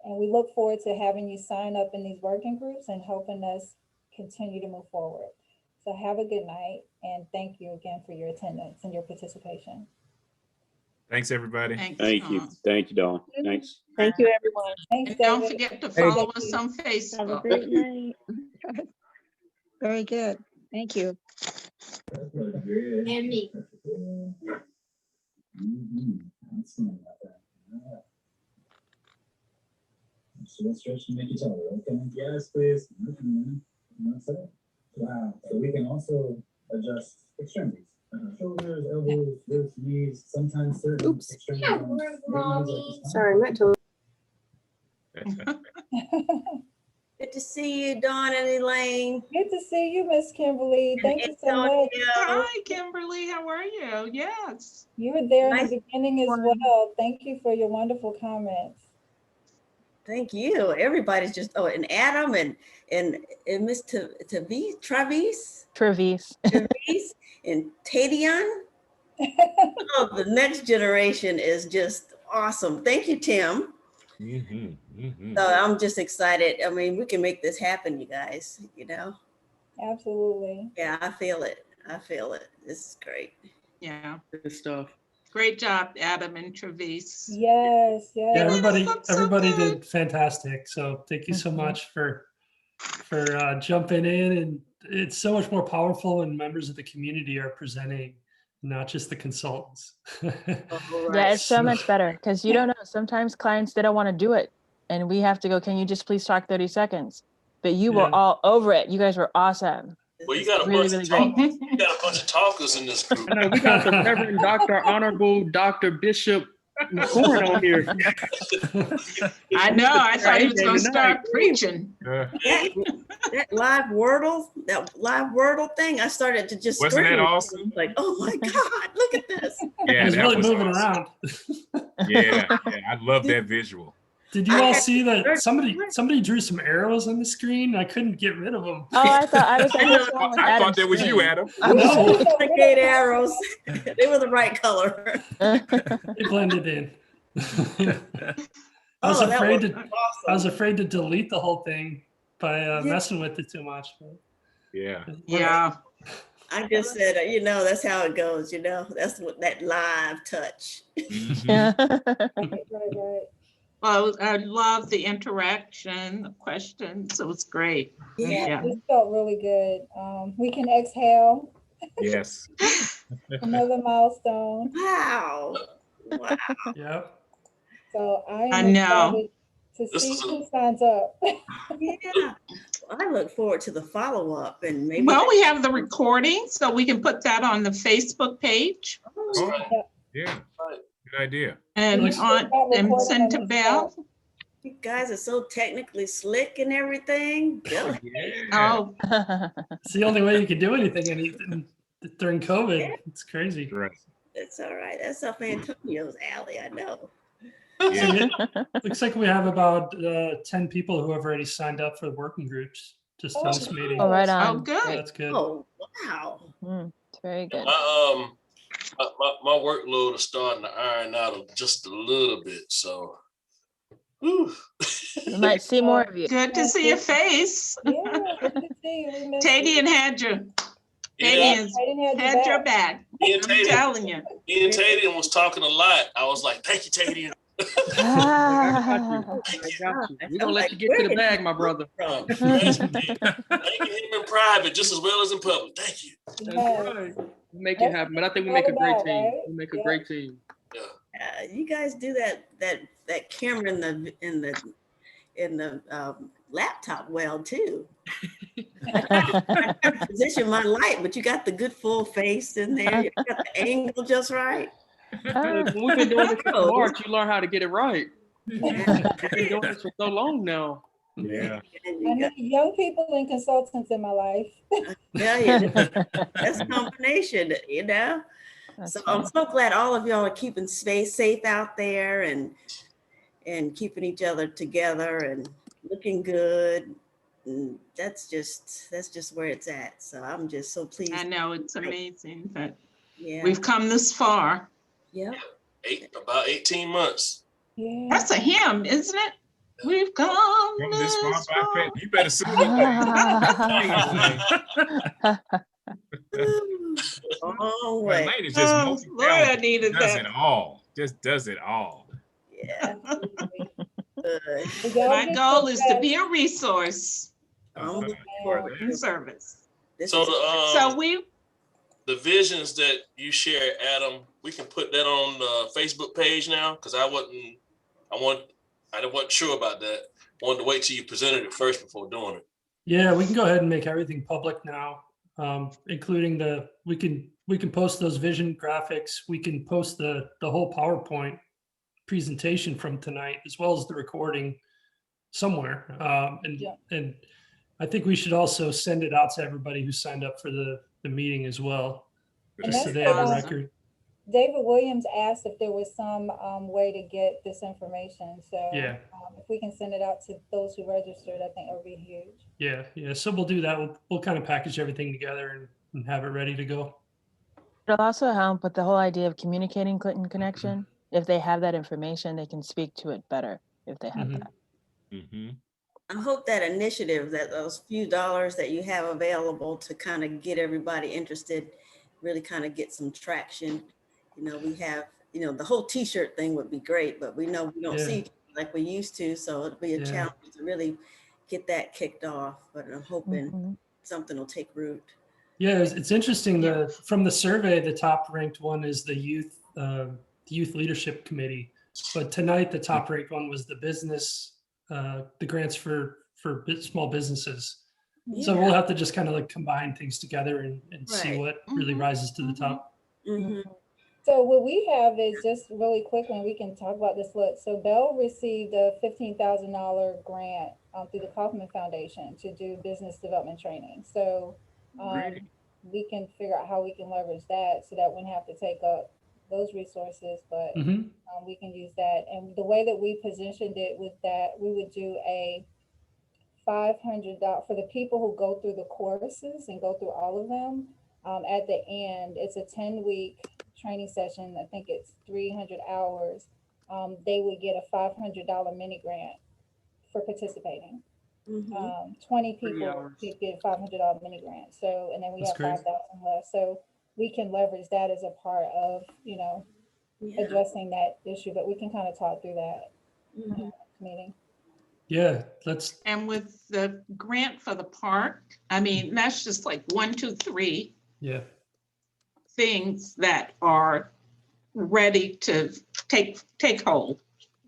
And we look forward to having you sign up in these working groups and helping us continue to move forward. So have a good night, and thank you again for your attendance and your participation. Thanks, everybody. Thank you. Thank you, Dawn. Thanks. Thank you, everyone. Thanks, And don't David. forget to follow us on Facebook. Have a great night. Very good. Thank you. And me. Let's stretch and make each other. Okay. Yes, please. Wow. So we can also adjust extremities. Shoulders, elbows, wrists, knees. Sometimes certain extremities. Sorry, I meant to. Good to to see you, Dawn and Elaine. Good to see you, Miss Kimberly. Thank you so much. Hi, Kimberly. How are you? Yes. You were there in Nice the beginning as well. Thank you for your wonderful comments. Thank you. Everybody's just, oh, and Adam and Miss Travis and Tadian. Oh, the next generation is just awesome. Thank you, Tim. So I'm just excited. I mean, we can make this happen, you guys, you know? Absolutely. Yeah, I feel it. I feel it. This is great. Yeah. Good stuff. Great job, Adam and Travis. Yes, yes. Yeah, everybody did fantastic. So thank you so much for jumping in. And it's so much more powerful when members of the community are presenting, not just the consultants. Yeah, it's so much better because you don't know. Sometimes clients, they don't want to do it. And we have to go, can you just please talk 30 seconds? But you were all over it. You guys were awesome. Well, you got a really, bunch really of great. you got a bunch of talkers in this group. I know we got the Reverend Dr. Honorable Dr. Bishop McCorn on here. I know. I thought he was going to start preaching. That live Wordle thing, I started to just Wasn't scream. that awesome? Like, oh my God, look at this. Yeah, It was that really was moving awesome. around. Yeah, I love that visual. Did you all see that somebody drew some arrows on the screen? I couldn't get rid of them. Oh, I thought I thought that was you, Adam. No, Duplicate arrows. They were the right color. they blended in. I was afraid to delete the whole thing by messing with it too much. Yeah. Yeah. I just said, you know, that's how it goes. You know, that's what that live touch. Right. Well, I love the interaction, the questions. It was great. Yeah, it felt really good. We can exhale. Yes. Another milestone. Wow. Wow. Yep. So I know. Excited to see who signs up. Yeah. I look forward to the follow-up and maybe. Well, we have the recording, so we can put that on the Facebook page. Oh, yeah. Good idea. And send to Belle. You guys are so technically slick and everything. Oh, It's the only way you can do anything during COVID. Yeah. It's crazy. Right. That's all right. That's up Antonio's alley, I know. Yeah. Looks like we have about 10 people who have already signed up for the working groups just in this meeting. Oh, right on. Oh, good. Yeah, that's good. Oh, wow. It's very good. My workload is starting to iron out just a little bit, so. We might see more of you. Good to see your face. Yeah, good to see you. Tadian had your back. I'm telling you. Me and Tadian was talking a lot. I was like, thank you, Tadian. I got you. We're gonna let you get to the bag, my brother. Thank him in private just as well as in public. Thank you. That's right. We make it happen, but I think we make a great team. We make a great team. You guys do that camera in the laptop well too. I try to position my light, but you got the good full face in there. You got the angle just right. When we've been doing this for March, you learn how to get it right. We've been doing this for so long now. Yeah. I need young people and consultants in my life. Yeah, that's a combination, you know. So I'm so glad all of y'all are keeping safe out there and keeping each other together and looking good. And that's just where it's at. So I'm just so pleased. I know, it's amazing that Yeah. we've come this far. Yeah. About 18 months. Yeah. That's a hymn, isn't it? We've come this far. You better sing Oh, way. Lady just Lord, I needed does that. it all. Just does it all. Yeah. My goal is to be a resource in service. So we the visions that you share, Adam, we can put that on the Facebook page now, because I wasn't sure about that. Wanted to wait till you presented it first before doing it. Yeah, we can go ahead and make everything public now, including we can post those vision graphics. We can post the whole PowerPoint presentation from tonight, as well as the recording. somewhere. Yeah. And I think we should also send it out to everybody who signed up for the meeting as well, And just so that's they have a what, record. David Williams asked if there was some way to get this information. So Yeah. if we can send it out to those who registered, I think it would be huge. Yeah. So we'll do that. We'll kind of package everything together and have it ready to go. It'll also help with the whole idea of communicating Clinton Connection. If they have that information, they can speak to it better if they have that. I hope that initiative, that those few dollars that you have available to kind of get everybody interested, really kind of get some traction. You know, we have, you know, the whole t-shirt thing would be great, but we know we don't see like we used to. So it'll be a challenge to really get that kicked off, but I'm hoping something will take root. Yeah, it's interesting. From the survey, the top ranked one is the youth leadership committee, but tonight the top ranked one was the business, the grants for small businesses. Yeah. So we'll have to just kind of like combine things together and see Right. what really rises to the top. So what we have is just really quickly, and we can talk about this. Look, so Bell received a $15,000 grant through the Kaufman Foundation to do business development training. So we can figure out how we can leverage that so that we don't have to take up those resources, but we can use that. And the way that we positioned it was that we would do a $500 for the people who go through the courses and go through all of them. At the end, it's a 10-week training session. I think it's 300 hours. They would get a $500 mini grant for participating. 20 people could get a $500 mini grant. So, and then we have 5,000 left. So we can leverage that as a part of, you know, addressing that issue, but we can kind of talk through that meeting. Yeah, let's. And with the grant for the park, I mean, that's just like 1, 2, 3 things that are ready to take hold.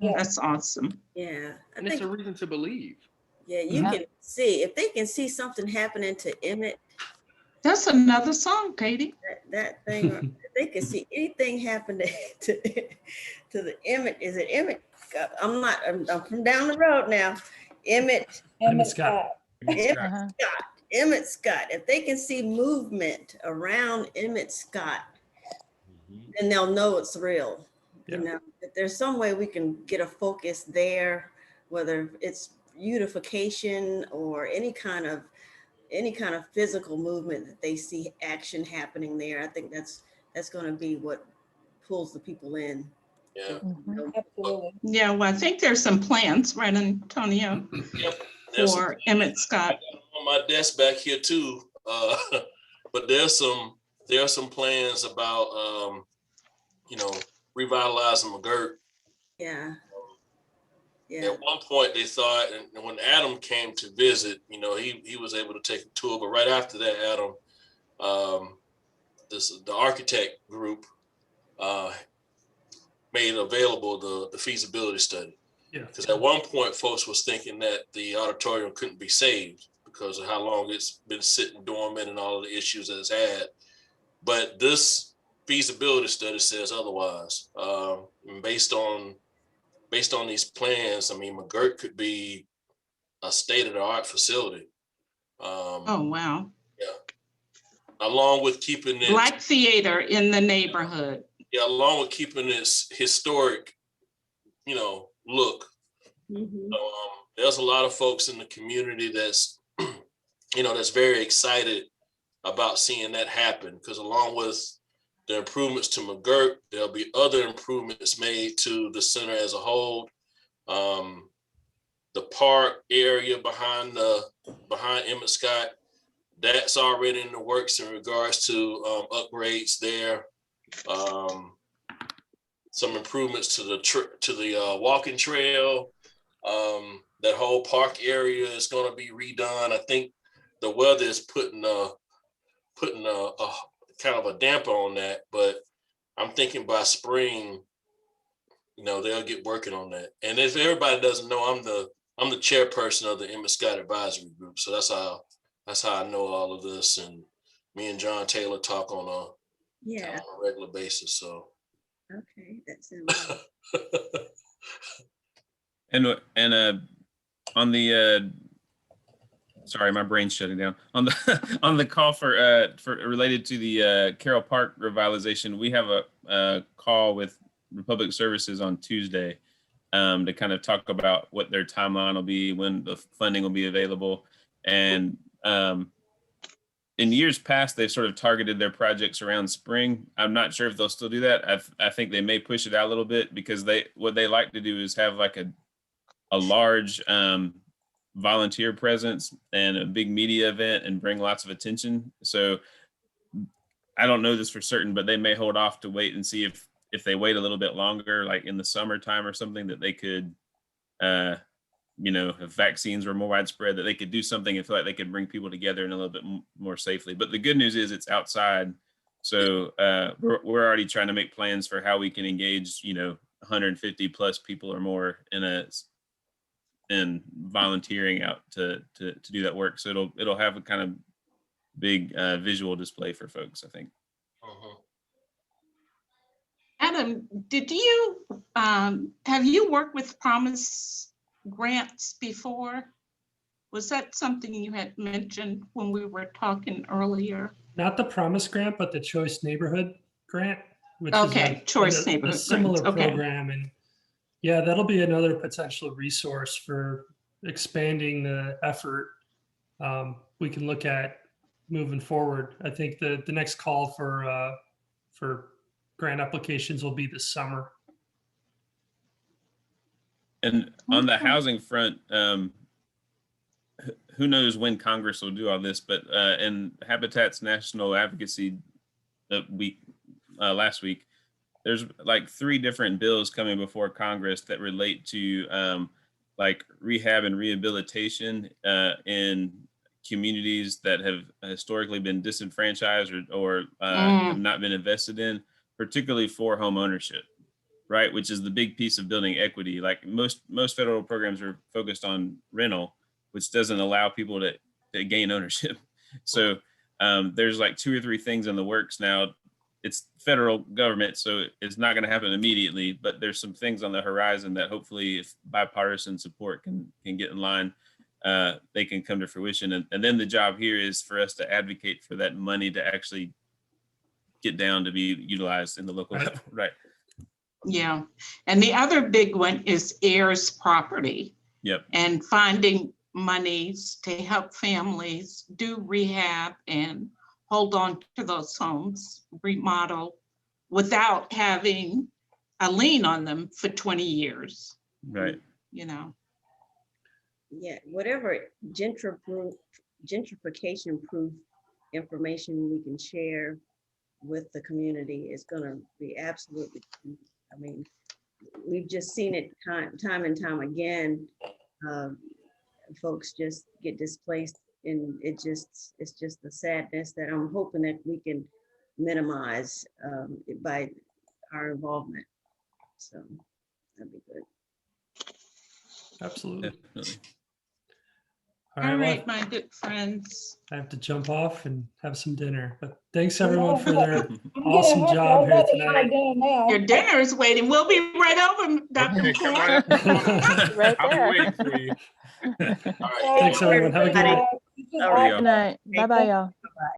Yeah. That's awesome. Yeah. And it's a reason to believe. Yeah, you can see, if they can see something happening to Emmett. That's another song, Katie. That thing, if they can see anything happen to the Emmett, is it Emmett? I'm from down the road now. Emmett Scott. Emmett Scott. If they can see movement around Emmett Scott, then they'll know it's real. You know, if there's some way we can get a focus there, whether it's beautification or any kind of physical movement that they see action happening there. I think that's going to be what pulls the people in. Yeah. Absolutely. Yeah, well, I think there's some plans, right, Antonio, for Emmett Scott. On my desk back here too, but there are some plans about you know, revitalizing McGirt. Yeah. At one point they thought, and when Adam came to visit, you know, he was able to take a tour, but right after that, Adam, the architect group made available the feasibility study. Yeah. Because at one point, folks was thinking that the auditorium couldn't be saved because of how long it's been sitting dormant and all of the issues that it's had. But this feasibility study says otherwise. Based on these plans, I mean, McGirt could be a state-of-the-art facility. Oh, wow. Yeah. Along with keeping it Black theater in the neighborhood. Yeah, along with keeping its historic, you know, look. There's a lot of folks in the community that's, you know, that's very excited about seeing that happen, because along with the improvements to McGirt, there'll be other improvements made to the center as a whole. The park area behind Emmett Scott, that's already in the works in regards to upgrades there. Some improvements to the walking trail. That whole park area is going to be redone. I think the weather is putting a kind of a damper on that, but I'm thinking by spring, you know, they'll get working on that. And if everybody doesn't know, I'm the chairperson of the Emmett Scott Advisory Group, so that's how I know all of this. And me and John Taylor talk on a regular basis. So okay, that sounds. And On the sorry, my brain's shutting down. On the on the call for related to the Carroll Park revitalization, we have a call with Republic Services on Tuesday to kind of talk about what their timeline will be, when the funding will be available. And in years past, they've sort of targeted their projects around spring. I'm not sure if they'll still do that. I think they may push it out a little bit, because what they like to do is have like a large volunteer presence and a big media event and bring lots of attention. So I don't know this for certain, but they may hold off to wait and see if they wait a little bit longer, like in the summertime or something, that they could, if vaccines were more widespread, that they could do something and feel like they could bring people together in a little bit more safely. But the good news is it's outside. So we're already trying to make plans for how we can engage, 150 plus people or more in volunteering out to do that work. So it'll have a kind of big visual display for folks, I think. Adam, did you have you worked with Promise grants before? Was that something you had mentioned when we were talking earlier? Not the Promise Grant, but the Choice Neighborhood Grant, which Okay, is Choice a Neighborhood similar grants, okay. program. And yeah, that'll be another potential resource for expanding the effort we can look at moving forward. I think the next call for grant applications will be this summer. And on the housing front, who knows when Congress will do all this, but in Habitat's National Advocacy week last week, there's like 3 different bills coming before Congress that relate to like rehab and rehabilitation in communities that have historically been disenfranchised or have not been invested in, particularly for home ownership, right? Which is the big piece of building equity. Like most federal programs are focused on rental, which doesn't allow people to gain ownership. So there's like 2 or 3 things in the works now. It's federal government, so it's not going to happen immediately, but there's some things on the horizon that hopefully, if bipartisan support can get in line, they can come to fruition. And then the job here is for us to advocate for that money to actually get down to be utilized in the local level, right? Yeah, and the other big one is heirs property. Yep. And finding monies to help families do rehab and hold on to those homes, remodel, without having a lien on them for 20 years. Right. Yeah, whatever gentrification proof information we can share with the community is going to be absolutely key. I mean, we've just seen it time and time again. Folks just get displaced, and it's just the sadness that I'm hoping that we can minimize by our involvement. So that'd be good. Absolutely. Definitely. All right, my good friends. I have to jump off and have some dinner, but thanks everyone for their I'm awesome getting job here hungry. tonight. Your dinner is waiting. We'll be right over, Dr. Okay, come on McCoy. Right I'll be there. waiting for you. Thanks everyone. Have a good night. Good night. Bye bye, y'all.